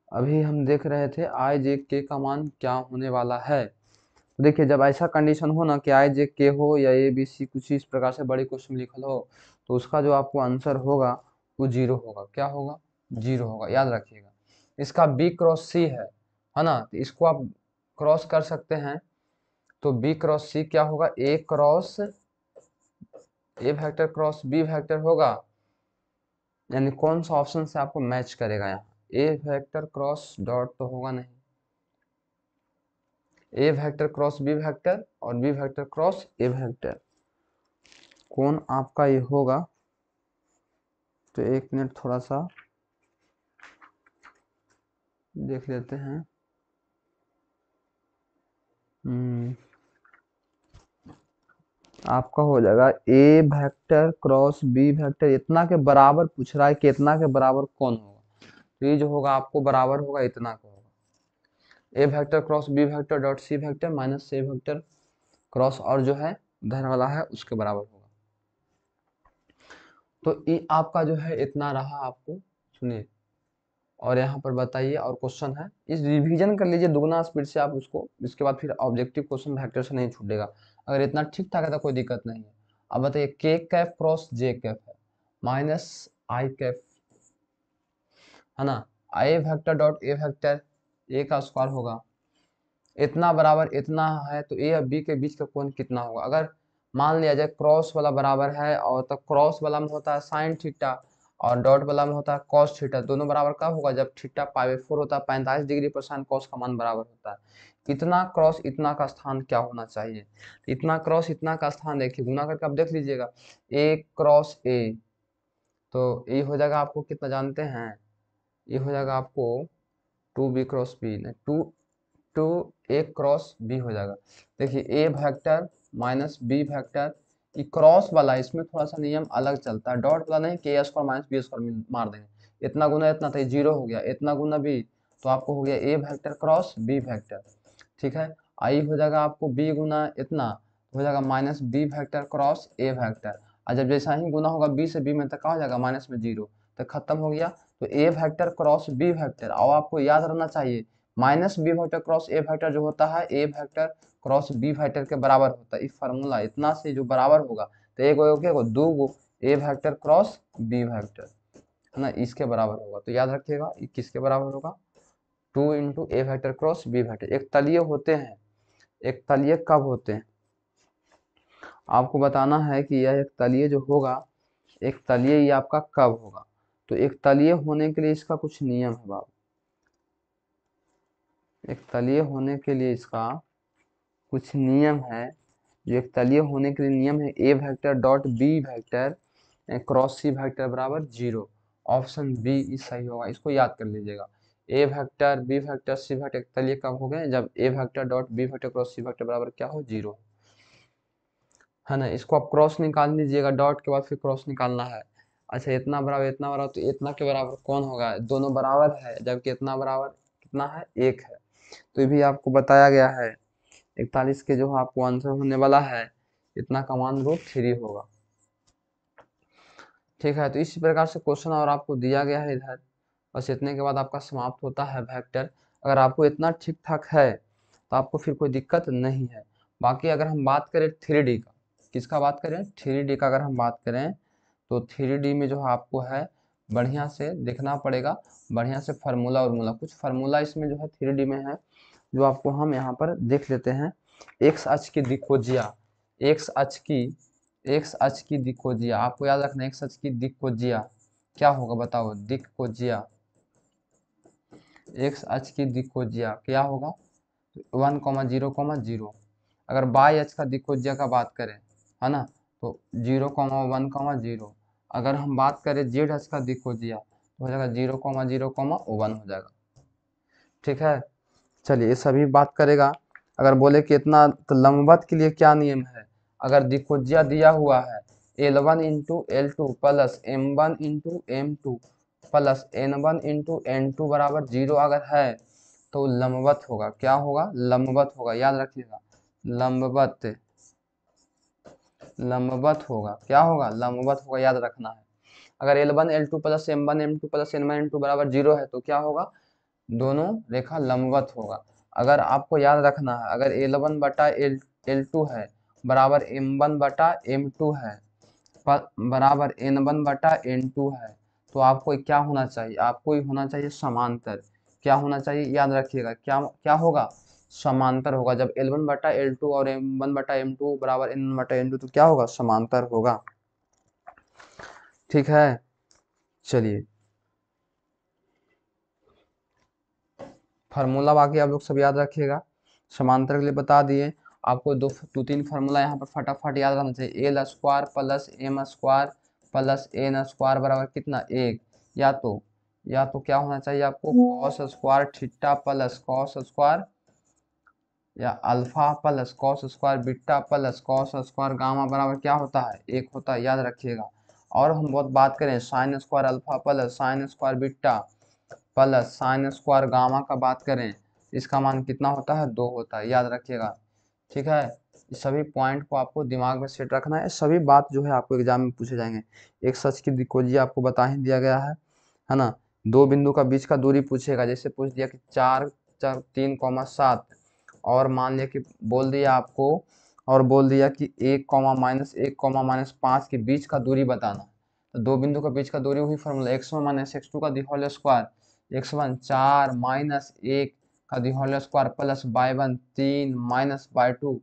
अभी हम देख रहे थे आई जे के का मान क्या होने वाला है। तो देखिए जब ऐसा कंडीशन हो ना कि आई जे के हो या ए बी सी कुछ इस प्रकार से बड़े क्वेश्चन लिखल हो, तो उसका जो आपको आंसर होगा वो जीरो होगा। क्या होगा, जीरो होगा, याद रखिएगा। इसका बी क्रॉस सी है ना, तो इसको आप क्रॉस कर सकते हैं। तो बी क्रॉस सी क्या होगा, A cross A vector cross B vector होगा, यानी कौन सा ऑप्शन से आपको मैच करेगा यहाँ, ए वेक्टर क्रॉस डॉट तो होगा नहीं, A vector cross B vector और B vector cross A vector, कौन आपका ये होगा। तो एक मिनट थोड़ा सा देख लेते हैं। आपका हो जाएगा A vector cross B vector, इतना के बराबर पूछ रहा है कि इतना के बराबर कौन होगा, तो ये जो होगा आपको बराबर होगा इतना का होगा, A vector cross B vector dot C vector minus A vector cross और जो है धन वाला है उसके बराबर होगा। तो ये आपका जो है इतना रहा, आपको सुनिए और यहाँ पर बताइए। और क्वेश्चन है, इस रिवीजन कर लीजिए दुगना स्पीड से आप उसको, इसके बाद फिर ऑब्जेक्टिव क्वेश्चन वेक्टर से नहीं छूटेगा। अगर इतना ठीक ठाक है तो कोई दिक्कत नहीं है। अब बताइए के कैप क्रॉस जे कैप है माइनस आई कैप, है ना, आई वेक्टर डॉट ए वेक्टर, ए का स्क्वायर होगा, इतना बराबर इतना है तो ए और बी के बीच का कोण कितना होगा। अगर मान लिया जाए क्रॉस वाला बराबर है और तब क्रॉस वाला में होता है साइन थीटा और डॉट वाला में होता है कॉस थीटा, दोनों बराबर कब होगा, जब थीटा π/4 होता है, 45 डिग्री पर साइन कॉस का मान बराबर होता है। इतना क्रॉस इतना का स्थान क्या होना चाहिए, इतना क्रॉस इतना का स्थान देखिए गुना करके आप देख लीजिएगा, ए क्रॉस ए, तो ये हो जाएगा आपको कितना जानते हैं, ये हो जाएगा आपको 2b cross B, two two A cross B हो जाएगा। देखिए A vector minus B vector, ये क्रॉस वाला इसमें थोड़ा सा नियम अलग चलता है, डॉट वाला नहीं, के स्क्वायर माइनस बी स्क्वायर मार देंगे, इतना गुना इतना तो जीरो हो गया, इतना गुना बी तो आपको हो गया ए वेक्टर क्रॉस बी वेक्टर। ठीक है, आई हो जाएगा आपको बी गुना इतना हो जाएगा minus B vector cross A vector, और जब जैसा ही गुना होगा बी से बी में तो क्या हो जाएगा माइनस में जीरो, तो खत्म हो गया। तो A vector cross B vector, और आपको याद रहना चाहिए minus B vector cross A vector जो होता है A vector cross B vector के बराबर होता है। ये फार्मूला इतना से जो बराबर होगा तो एक हो दो गो ए वेक्टर क्रॉस बी वेक्टर, है ना, इसके बराबर होगा। तो याद रखिएगा ये किसके बराबर होगा, 2 into A vector cross B vector. एक तलीय होते हैं, एक तलीय कब होते हैं आपको बताना है कि यह एक तलीय जो होगा, एक तलीय ये आपका कब होगा। तो एक तलीय होने के लिए इसका कुछ नियम है बाबू, एक तलीय होने के लिए इसका कुछ नियम है, जो एक तलीय होने के लिए नियम है, A vector dot B vector cross C vector बराबर जीरो। ऑप्शन बी सही होगा, इसको याद कर लीजिएगा। A vector B vector C vector तलीय कब हो गए, जब A vector dot B vector cross C vector बराबर क्या हो, जीरो, है ना। इसको आप क्रॉस निकाल लीजिएगा, डॉट के बाद फिर क्रॉस निकालना है। अच्छा इतना बराबर इतना बराबर, तो इतना के बराबर कौन होगा, दोनों बराबर है, जबकि इतना बराबर कितना है, एक है। तो ये भी आपको बताया गया है 41 के जो आपको आंसर होने वाला है, इतना का मान √3 होगा। ठीक है, तो इसी प्रकार से क्वेश्चन और आपको दिया गया है इधर, बस इतने के बाद आपका समाप्त होता है वेक्टर। अगर आपको इतना ठीक ठाक है तो आपको फिर कोई दिक्कत नहीं है। बाकी अगर हम बात करें 3D का, किसका बात करें, 3D का अगर हम बात करें तो 3D में जो आपको है बढ़िया से देखना पड़ेगा, बढ़िया से फार्मूला कुछ फार्मूला इसमें जो है 3D में है, जो आपको हम यहाँ पर देख लेते हैं। एक्स अक्ष की दिक्कोजिया, एक्स अक्ष की दिक्कोजिया, आपको याद रखना एक्स अक्ष की दिक्कोजिया क्या होगा बताओ, दिक्कोजिया, एक्स अक्ष की दिक्कोजिया क्या होगा 1,0,0। अगर बाई अक्ष का दिक्कोजिया का बात करें है ना तो 0,1,0। अगर हम बात करें जेड अक्ष का दिक्कोजिया तो हो जाएगा 0,0,1 हो जाएगा। ठीक है, चलिए ये सभी बात करेगा। अगर बोले कि इतना तो लंबवत के लिए क्या नियम है, अगर दिक्कोजिया दिया हुआ है L1 into L2 plus M1 into M2 plus N1 into N2 बराबर 0 अगर है तो लंबवत होगा, क्या होगा लंबवत होगा, याद रखिएगा लंबवत, लंबवत होगा, क्या होगा लंबवत होगा, याद रखना है। अगर L1 L2 plus M1 M2 plus N1 N2 बराबर 0 है तो क्या होगा, दोनों रेखा लंबवत होगा। अगर आपको याद रखना है अगर L1 बटा L2 है बराबर M1 बटा M2 है बराबर N1 बटा N2 है तो आपको क्या होना चाहिए, आपको होना चाहिए समांतर। क्या होना चाहिए याद रखिएगा, क्या क्या होगा समांतर होगा। जब L1 बटा L2 और M1 बटा M2 बराबर N1 बटा N2 तो क्या होगा समांतर होगा। ठीक है, चलिए फार्मूला बाकी आप लोग सब याद रखिएगा, समांतर के लिए बता दिए आपको। दो तीन फार्मूला यहाँ पर फटाफट याद रहना चाहिए। L square plus M square plus N square बराबर कितना 1, या तो क्या होना चाहिए आपको cos square theta plus cos square या alpha plus cos square beta plus cos square gamma बराबर क्या होता है 1 होता है, याद रखिएगा। और हम बहुत बात करें sine square alpha plus sine square beta plus sine square gamma का बात करें इसका मान कितना होता है 2 होता है, याद रखिएगा। ठीक है, इस सभी पॉइंट को आपको दिमाग में सेट रखना है, सभी बात जो है आपको एग्जाम में पूछे जाएंगे। एक सच की दिक्कोजिया आपको बता ही दिया गया है ना। दो बिंदु का बीच का दूरी पूछेगा, जैसे पूछ दिया कि 4 4 3,7 और मान लिया कि बोल दिया आपको और बोल दिया कि 1,-1,-5 के बीच का दूरी बताना। तो दो बिंदु का बीच का दूरी वही फॉर्मूला x1 - x2 का दी होल स्क्वायर, x1 4 माइनस 1 का दी whole square plus y1 3 minus y2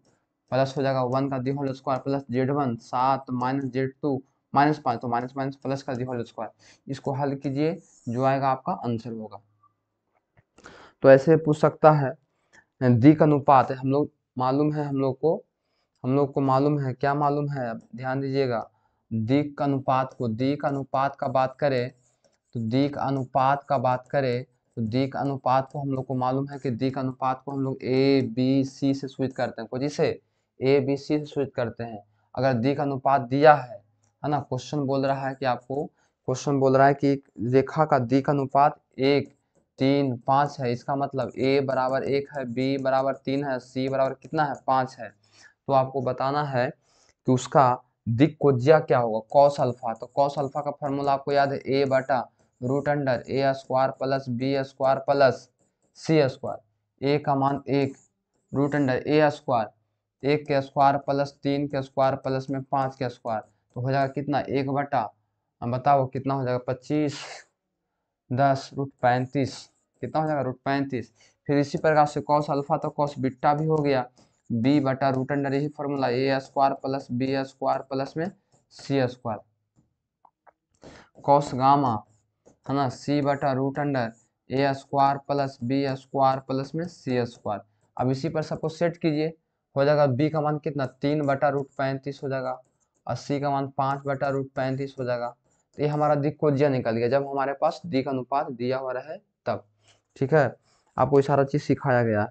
plus हो जाएगा 1 का दी whole square plus z1 7 minus z2 -5 तो माइनस माइनस प्लस का दी होल स्क्वायर। इसको हल कीजिए जो आएगा आपका आंसर होगा। तो ऐसे पूछ सकता है। दिक अनुपात है हम लोग मालूम है, हम लोग को मालूम है, क्या मालूम है अब ध्यान दीजिएगा। दिक अनुपात का बात करें तो दिक अनुपात का बात करें तो दिक अनुपात को हम लोग को मालूम है कि दिक अनुपात को हम लोग ए बी सी से सूचित करते हैं, को जिसे ए बी सी से सूचित करते हैं। अगर दिक अनुपात दिया है ना, क्वेश्चन बोल रहा है कि आपको क्वेश्चन बोल रहा है कि एक रेखा का दिक अनुपात 1 3 5 है, इसका मतलब ए बराबर 1 है, बी बराबर 3 है, सी बराबर कितना है 5 है। तो आपको बताना है कि उसका दिक्कोजिया क्या होगा कॉस अल्फा। तो कॉस अल्फा का फॉर्मूला आपको याद है ए बटा root under A square plus B square plus C square. A का मान 1 रूट अंडर ए स्क्वायर 1 के स्क्वायर प्लस 3 के स्क्वायर प्लस में 5 के स्क्वायर तो हो जाएगा कितना 1 बटा, हम बताओ कितना हो जाएगा 25 10 रूट 35, कितना हो जाएगा रूट 35। फिर इसी प्रकार से कॉस अल्फा तो कॉस बीटा भी हो गया बी बटा रूट अंडर, यही formula A square plus B square plus में सी स्क्वायर। कॉस गामा है ना सी बटा root under A square plus B square plus में सी स्क्वायर। अब इसी पर सबको सेट कीजिए, हो जाएगा बी का मान कितना 3 बटा रूट 35 हो जाएगा और सी का मान 5 बटा रूट 35 हो जाएगा। तो ये हमारा दिक्कोजिया निकल गया जब हमारे पास दिक अनुपात दिया हुआ रहे तब। ठीक है, आपको ये सारा चीज सिखाया गया है।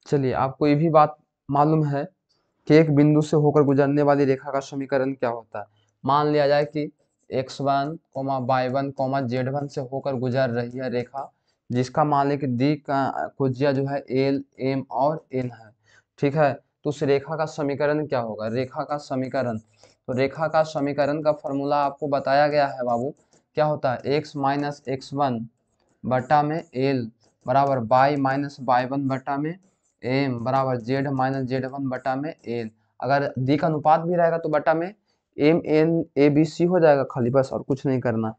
चलिए आपको ये भी बात मालूम है कि एक बिंदु से होकर गुजरने वाली रेखा का समीकरण क्या होता है। मान लिया जाए कि x1, y1, z1 से होकर गुजर रही है रेखा जिसका मान लिया कि दिक का कोजिया जो है l m और n है। ठीक है, तो उस रेखा का समीकरण क्या होगा, रेखा का समीकरण। तो रेखा का समीकरण का फॉर्मूला आपको बताया गया है बाबू, क्या होता है x माइनस x1 बटा में l बराबर y माइनस y1 बटा में m बराबर z माइनस z1 बटा में l। अगर दिक अनुपात भी रहेगा तो बटा में M N A B C हो जाएगा खाली, बस और कुछ नहीं करना।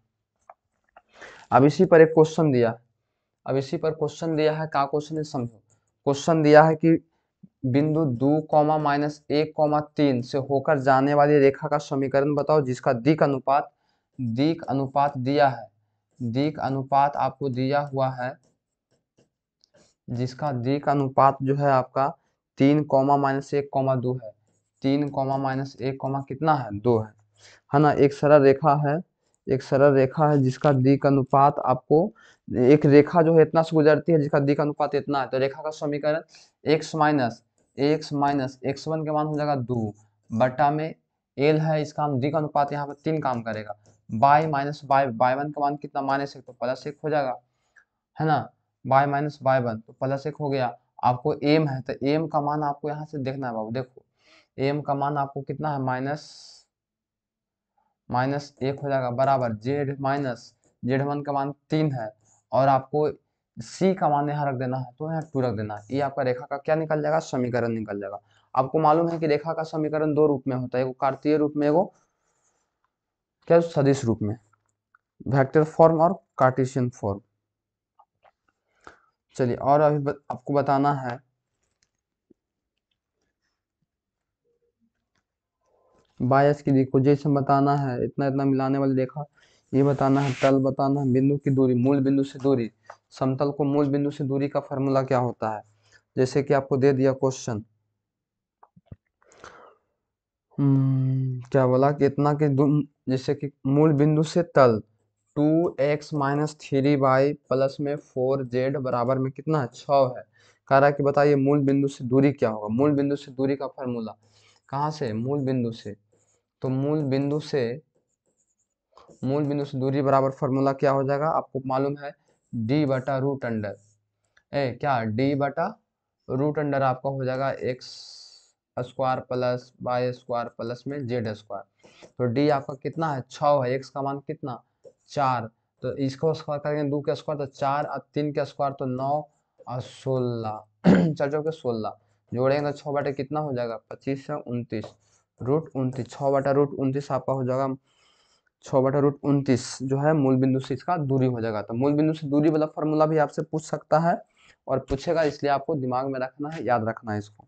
अब इसी पर एक क्वेश्चन दिया, अब इसी पर क्वेश्चन दिया है, क्या क्वेश्चन है समझो। क्वेश्चन दिया है कि बिंदु 2 कॉमा माइनस 1 कॉमा 3 से होकर जाने वाली रेखा का समीकरण बताओ जिसका दिक अनुपात दिया है, दिक अनुपात आपको दिया हुआ है, जिसका दिक अनुपात जो है आपका 3 कॉमा माइनस 1 कॉमा 2 है। 3 कॉमा माइनस 1 कॉमा कितना है, 2 है ना। एक सरल रेखा है, एक सरल रेखा है जिसका दिक अनुपात आपको, एक रेखा जो है इतना से गुजरती है जिसका दिक अनुपात इतना है, तो रेखा का समीकरण x माइनस x1 के मान हो जाएगा 2 बटा में l है, इसका दिक अनुपात यहाँ पर 3 काम करेगा, y माइनस y1 का मान कितना -1 तो +1 हो जाएगा, है ना। y माइनस y1 तो +1 हो गया। आपको m है तो m का मान आपको यहाँ से देखना है बाबू, देखो m का मान आपको कितना है, -1 हो जाएगा बराबर z1 का मान 3 है, और आपको c का मान यहाँ रख देना है, तो यहाँ 2 रख देना है। ये आपका रेखा का क्या निकल जाएगा, समीकरण निकल जाएगा। आपको मालूम है कि रेखा का समीकरण 2 रूप में होता है, एगो कार्तीय रूप में, एगो क्या सदिश रूप में, वेक्टर फॉर्म और कार्टेशियन फॉर्म। चलिए और अभी आपको बताना है, बायस की दिक्कत जैसे बताना है, इतना इतना मिलाने वाली रेखा ये बताना है, तल बताना है, बिंदु की दूरी, मूल बिंदु से दूरी, समतल को मूल बिंदु से दूरी का फॉर्मूला क्या होता है, जैसे कि आपको दे दिया क्वेश्चन, क्या बोला कि इतना के जैसे कि मूल बिंदु से तल 2x माइनस 3y प्लस में 4z बराबर में कितना है, 6 है। कह रहा है कि बताइए मूल बिंदु से दूरी क्या होगा। मूल बिंदु से दूरी का फॉर्मूला कहाँ से, मूल बिंदु से, तो मूल बिंदु से दूरी बराबर फॉर्मूला क्या हो जाएगा, आपको मालूम है d बटा रूट अंडर क्या d बटा रूट अंडर आपका हो जाएगा x square plus Y square plus में जेड स्क्वायर। तो d आपका कितना है, 6 है, x का मान कितना 4, तो इसको स्क्वायर करेंगे 2 का स्क्वायर तो 4 और 3 का स्क्वायर तो 9 और 16 4 चौके 16 जोड़ेंगे तो 6 बटे कितना हो जाएगा 25 से 29 रूट 29, 6 बटा रूट 29 आपका हो जाएगा 6 बटा रूट 29 जो है मूल बिंदु से इसका दूरी हो जाएगा। तो मूल बिंदु से दूरी वाला फॉर्मूला भी आपसे पूछ सकता है और पूछेगा, इसलिए आपको दिमाग में रखना है, याद रखना है इसको,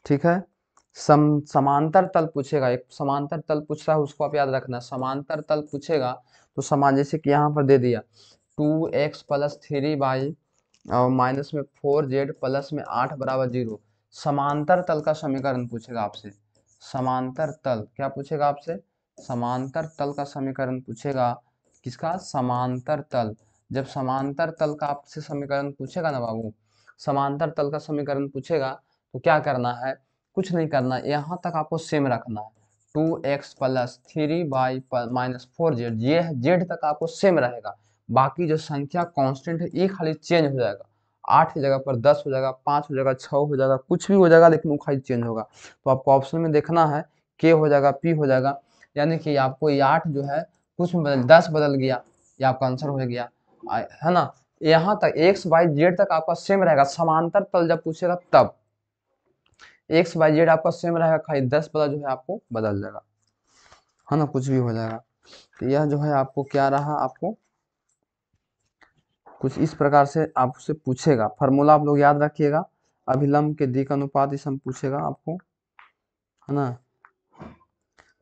ठीक है। समांतर तल पूछेगा, एक समांतर तल पूछ रहा है उसको आप याद रखना। समांतर तल पूछेगा तो समान, जैसे कि यहाँ पर दे दिया 2x प्लस 3y और माइनस में 4z प्लस में 8 बराबर 0, समांतर तल का समीकरण पूछेगा आपसे। समांतर तल क्या पूछेगा आपसे, समांतर तल का समीकरण पूछेगा, किसका, समांतर तल। जब समांतर तल का आपसे समीकरण पूछेगा ना बाबू, समांतर तल का समीकरण पूछेगा तो क्या करना है, कुछ नहीं करना, यहाँ तक आपको सेम रखना है, 2x plus 3y minus 4z, ये z तक आपको सेम रहेगा। बाकी जो संख्या कांस्टेंट है ये खाली चेंज हो जाएगा, 8 की जगह पर 10 हो जाएगा, 5 हो जाएगा, 6 हो जाएगा, कुछ भी हो जाएगा, लेकिन वो खाली चेंज होगा। तो आपको ऑप्शन में देखना है k हो जाएगा, p हो जाएगा, यानी कि आपको ये 8 जो है कुछ में बदल 10 बदल गया, ये आपका आंसर हो गया, है ना। यहाँ तक x y z तक आपका सेम रहेगा, समांतर तल जब पूछेगा तब x y z आपका सेम रहेगा, खाली 10 पता जो है आपको बदल जाएगा, है ना, कुछ भी हो जाएगा। तो यह जो है आपको क्या रहा, आपको कुछ इस प्रकार से आपसे पूछेगा। फार्मूला आप लोग याद रखिएगा, अभिलंब के दिक अनुपात इस पूछेगा आपको, है ना।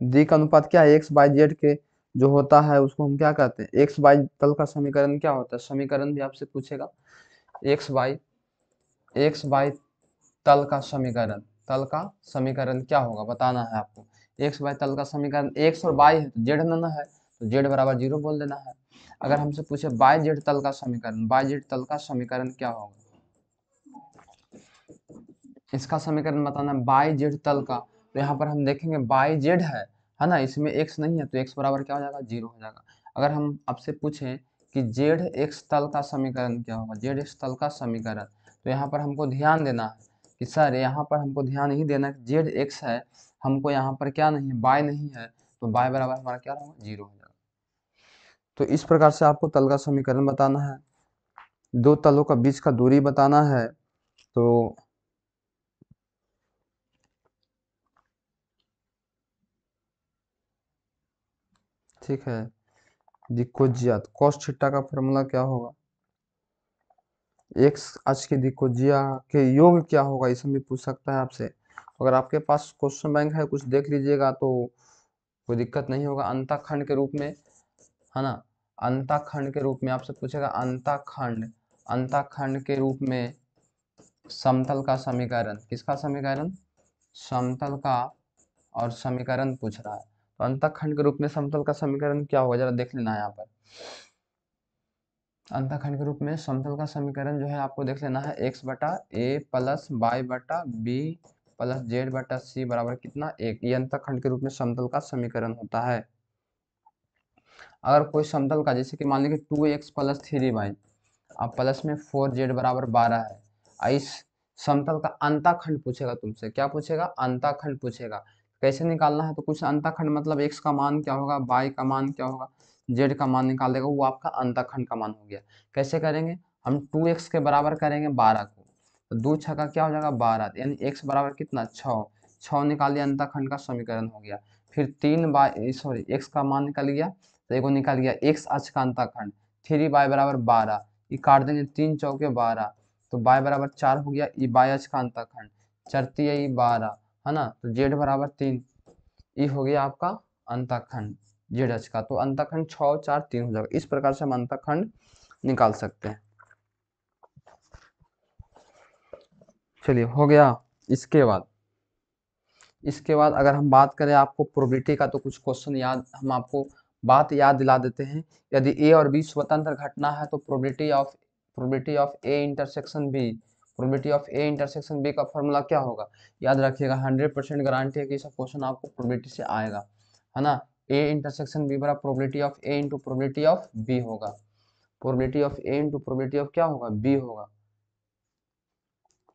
दिक अनुपात क्या है, एक्स बाई जेड के जो होता है उसको हम क्या कहते हैं, एक्स बाई तल का समीकरण क्या होता है, समीकरण भी आपसे पूछेगा। एक्स बाई तल का समीकरण क्या होगा बताना है आपको। एक्स बाई तल का समीकरण, एक्स और बाई है तो जेड ना है, तो जेड बराबर 0 बोल देना है। अगर हमसे पूछे बाई जेड तल का समीकरण, बाई जेड तल का समीकरण क्या होगा, इसका समीकरण बताना है बाई जेड तल का। तो यहाँ पर हम देखेंगे बाई जेड है ना, इसमें एक्स नहीं है तो एक्स बराबर क्या हो जाएगा, 0 हो जाएगा। अगर हम आपसे पूछें कि जेड एक्स तल का समीकरण क्या होगा, जेड एक्स तल का समीकरण, तो यहाँ पर हमको ध्यान देना है कि सर यहाँ पर हमको ध्यान नहीं देना कि जेड एक्स है, हमको यहाँ पर क्या नहीं है, बाय नहीं है, तो बाय बराबर हमारा क्या होगा, 0 हो जाएगा। तो इस प्रकार से आपको तल का समीकरण बताना है, दो तलों का बीच का दूरी बताना है। तो ठीक है। दिक्कोजियात कॉस थीटा का फॉर्मूला क्या होगा? एक्स अक्ष की दिक्कोजिया के योग क्या होगा, इसे भी पूछ सकता है आपसे। अगर आपके पास क्वेश्चन बैंक है कुछ देख लीजिएगा तो कोई दिक्कत नहीं होगा। अंतःखंड के रूप में, है ना, अंतःखंड के रूप में आपसे पूछेगा। अंतःखंड, अंतःखंड के रूप में समतल का समीकरण, किसका समीकरण? समतल का। और समीकरण पूछ रहा है तो अंतःखंड के रूप में समतल का समीकरण क्या होगा, जरा देख लेना है यहाँ पर। अंतःखंड के रूप में समतल का समीकरण जो है आपको देख लेना है, एक्स बटा ए प्लस वाई बटा बी प्लस जेड बटा सी बराबर कितना? एक। ये अंतःखंड के रूप में समतल का समीकरण होता है। अगर कोई समतल का, जैसे कि मान लीजिए 2x प्लस 3y, अब प्लस में 4z बराबर 12 है, इस समतल का अंतःखंड पूछेगा तुमसे। क्या पूछेगा? अंतःखंड पूछेगा। कैसे निकालना है? तो कुछ अंतःखंड मतलब x का मान क्या होगा, y का मान क्या होगा, z का मान निकाल देगा, वो आपका अंतःखंड का मान हो गया। कैसे करेंगे? हम 2x के बराबर करेंगे 12 को, तो 2 छक्का क्या हो जाएगा 12, यानी x बराबर कितना 6, 6 निकाल लिया, अंतःखंड का समीकरण हो गया। फिर 3y, x का मान निकल गया, तो एगो निकल गया x अक्ष का अंतःखंड, 3y बराबर 12, ये काट देंगे 3 चौके 12, तो y बराबर 4 हो गया, ये y अक्ष का अंतःखंड, चरती है ये 12, है ना, तो z बराबर 3, ये हो गया आपका अंतःखंड z अक्ष का। तो अंतःखंड 6 4 3 हो जाएगा। इस प्रकार से हम अंतःखंड निकाल सकते हैं। चलिए हो गया। इसके बाद अगर हम बात करें आपको प्रोबेबिलिटी का, तो कुछ क्वेश्चन याद, हम आपको बात याद दिला देते हैं। यदि ए और बी स्वतंत्र घटना है तो probability of A intersection B, probability of A intersection B का फॉर्मूला क्या होगा? याद रखिएगा, 100% गारंटी है कि सब क्वेश्चन आपको प्रोबेबिलिटी से आएगा, है ना। ए इंटरसेक्शन बी बराबर probability of A into probability of B होगा। Probability of A into probability of क्या होगा? बी होगा।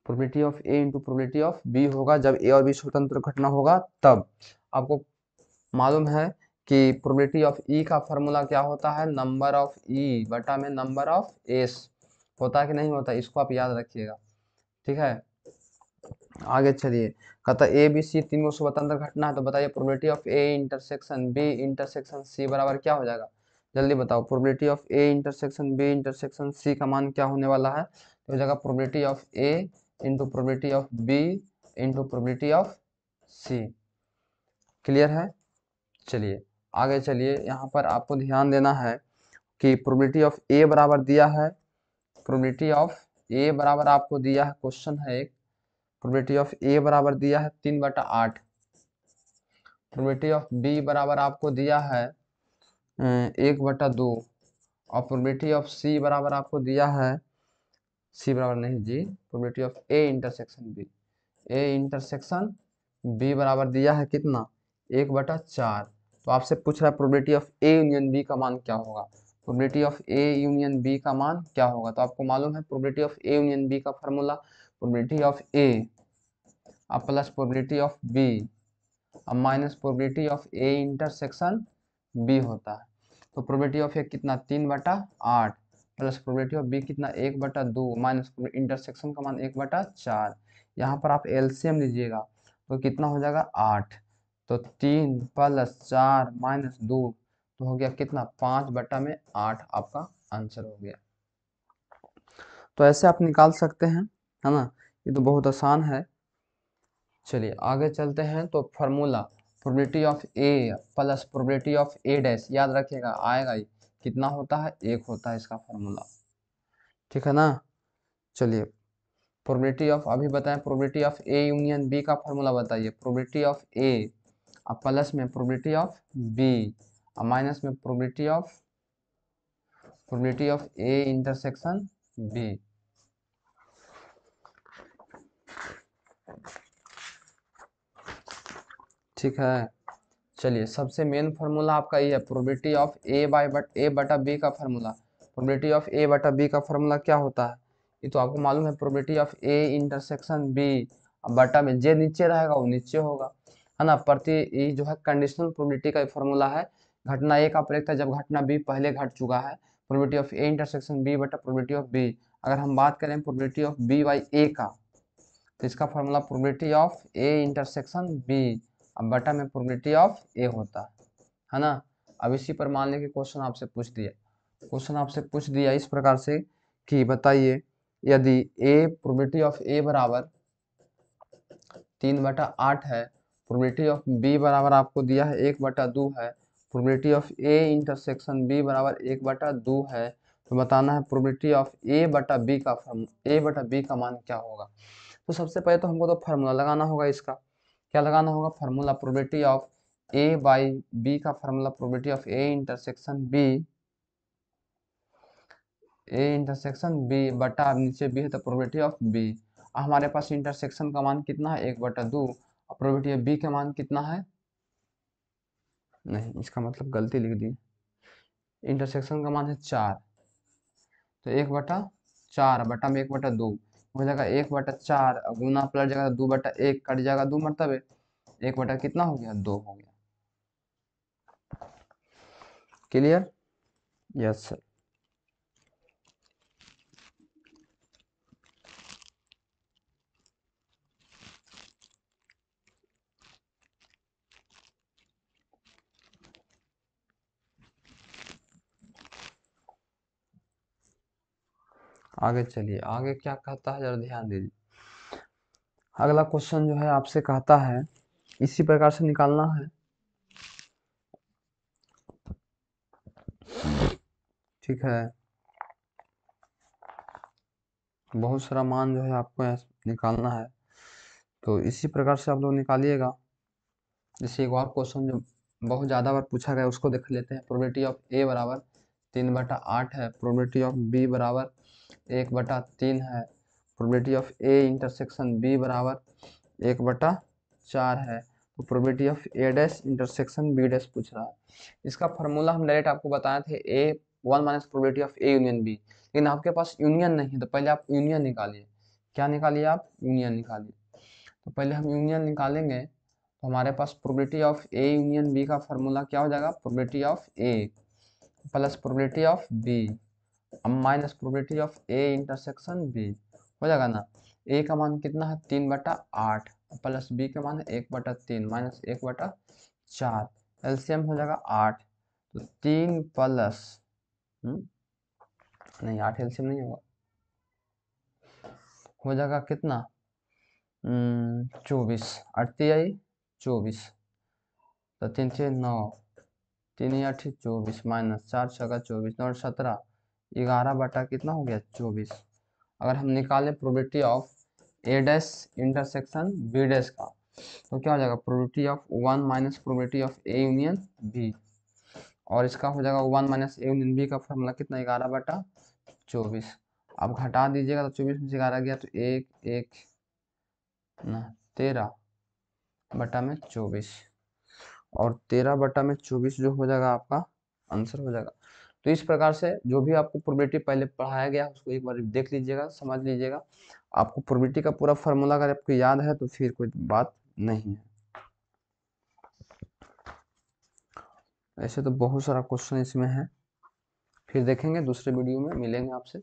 Probability of A into probability of B होगा, जब ए और बी स्वतंत्र घटना होगा तब। आपको मालूम है कि प्रोबेबिलिटी ऑफ ई का फॉर्मूला क्या होता है? नंबर ऑफ ई बटा में नंबर ऑफ एस, होता है कि नहीं होता? इसको आप याद रखिएगा, ठीक है। आगे चलिए, कहता है ए बी सी तीनों स्वतंत्र घटना है, तो बताइए probability of A intersection B intersection C बराबर क्या हो जाएगा? जल्दी बताओ, probability of A intersection B intersection C का मान क्या होने वाला है? तो हो जाएगा probability of A into probability of B into probability of C. Clear है? चलिए आगे चलिए, यहाँ पर आपको ध्यान देना है कि प्रोबेबिलिटी ऑफ ए बराबर दिया है, प्रोबेबिलिटी ऑफ ए बराबर आपको दिया है, क्वेश्चन है एक, प्रोबेबिलिटी ऑफ ए बराबर दिया है 3/8, प्रोबेबिलिटी ऑफ बी बराबर आपको दिया है 1/2, और प्रोबेबिलिटी ऑफ सी बराबर आपको दिया है, सी बराबर नहीं जी, probability of A intersection B, A intersection B बराबर दिया है कितना? 1/4। तो आपसे पूछ रहा है probability of A union B का मान क्या होगा? Probability of A union B का मान क्या होगा? तो आपको मालूम है probability of A union B का फॉर्मूला, प्रोबेबिलिटी ऑफ ए अब प्लस प्रोबेबिलिटी ऑफ बी अब minus probability of A intersection B होता है। तो प्रोबेबिलिटी ऑफ ए कितना? 3/8 प्लस प्रोबेबिलिटी ऑफ बी कितना? 1/2 माइनस इंटरसेक्शन का मान 1/4। यहाँ पर आप एलसीएम लीजिएगा तो कितना हो जाएगा? 8। तो 3 प्लस 4 माइनस 2 तो हो गया कितना? 5/8 आपका आंसर हो गया। तो ऐसे आप निकाल सकते हैं, है ना, ये तो बहुत आसान है। चलिए आगे चलते हैं। तो formula probability of A plus probability of A dash, याद रखिएगा आएगा ही, कितना होता है? 1 होता है इसका फार्मूला, ठीक है ना। चलिए प्रोबेबिलिटी ऑफ, अभी बताएं probability of A union B का फार्मूला बताइए, प्रोबेबिलिटी ऑफ ए अब प्लस में प्रोबेबिलिटी ऑफ बी अब माइनस में probability of A intersection B. ठीक है। चलिए सबसे मेन फार्मूला आपका ये है, प्रोबेबिलिटी ऑफ ए बटा बी का फार्मूला। प्रोबेबिलिटी ऑफ ए बटा बी का फार्मूला क्या होता है? ये तो आपको मालूम है, probability of A intersection B बटा में जे नीचे रहेगा वो नीचे होगा, है ना। प्रति ये जो है कंडीशनल प्रोबेबिलिटी का फार्मूला है। घटना ए का प्रयोग था जब घटना बी पहले घट चुका है, probability of A intersection B बटा प्रोबेबिलिटी ऑफ बी। अगर हम बात करें probability of B by A का, तो इसका formula probability of A intersection B अब बटा में प्रोबेबिलिटी ऑफ ए होता है ना। अब इसी पर मान लें कि क्वेश्चन आपसे पूछ दिया इस प्रकार से कि बताइए यदि ए प्रोबेबिलिटी ऑफ ए बराबर 3/8 है, प्रोबेबिलिटी ऑफ बी बराबर आपको दिया है 1/2 है, probability of A intersection B बराबर 1/2 है, तो बताना है प्रोबेबिलिटी ऑफ ए बटा बी का मान क्या होगा। तो सबसे पहले तो हमको तो फार्मूला लगाना होगा इसका। क्या लगाना होगा? Formula probability of A by B का formula probability of A intersection B बटा नीचे बी है तो प्रोबेबिलिटी ऑफ बी। हमारे पास इंटरसेक्शन का मान कितना है? 1/2 और प्रोबेबिलिटी ऑफ बी का मान कितना है? नहीं, इसका मतलब गलती लिख दी। इंटरसेक्शन का मान है 4, तो 1/4 बटा में 1/2 हो जाएगा 1/4 गुना प्लस जाएगा 2/1 कट जाएगा 2 मरतबे 1 बटा कितना हो गया? 2 हो गया। क्लियर? Yes sir. आगे चलिए, आगे क्या कहता है जरा ध्यान दीजिए। अगला क्वेश्चन जो है आपसे कहता है इसी प्रकार से निकालना है। ठीक है, बहुत सारा मान जो है आपको निकालना है, तो इसी प्रकार से आप लोग निकालिएगा। जैसे एक और क्वेश्चन जो बहुत ज़्यादा बार पूछा गया उसको देख लेते हैं। प्रोबेबिलिटी ऑफ ए बराबर 3/8 है, प्रोबेबिलिटी ऑफ बी बराबर 1/3 है, probability of A intersection B बराबर 1/4 है, तो probability of A dash intersection B dash पूछ रहा है। इसका फार्मूला हम डायरेक्ट आपको बताए थे A1 minus probability of A union B, लेकिन आपके पास यूनियन नहीं है तो पहले आप यूनियन निकालिए। क्या निकालिए आप? यूनियन निकालिए। तो पहले हम यूनियन निकालेंगे तो हमारे पास probability of A union B का फार्मूला क्या हो जाएगा? Probability of A plus probability of B minus probability of A intersection B हो जाएगा ना। ए का मान कितना है? 3/8 प्लस बी का मान है 1/3 माइनस 1/4, एलसीएम हो जाएगा 8, तो 3 प्लस नहीं 8 एलसीएम नहीं होगा, हो जाएगा कितना? 24, 8 24, तो 3 6 9, 3 8 24 माइनस 4 6 24 9 17, 11 बटा कितना हो गया? 24। अगर हम निकालें probability of A dash intersection B dash का तो क्या हो जाएगा? Probability of 1 minus probability of A union B, और इसका हो जाएगा 1 माइनस ए यूनियन बी का फॉर्मूला कितना? 11/24। अब घटा दीजिएगा तो 24 में से 11 गया तो 13/24, और 13/24 जो हो जाएगा आपका आंसर हो जाएगा। तो इस प्रकार से जो भी आपको प्रोबेबिलिटी पहले पढ़ाया गया उसको एक बार देख लीजिएगा, समझ लीजिएगा। आपको प्रोबेबिलिटी का पूरा फार्मूला अगर आपको याद है तो फिर कोई बात नहीं है। ऐसे तो बहुत सारा क्वेश्चन इसमें है, फिर देखेंगे दूसरे वीडियो में, मिलेंगे आपसे।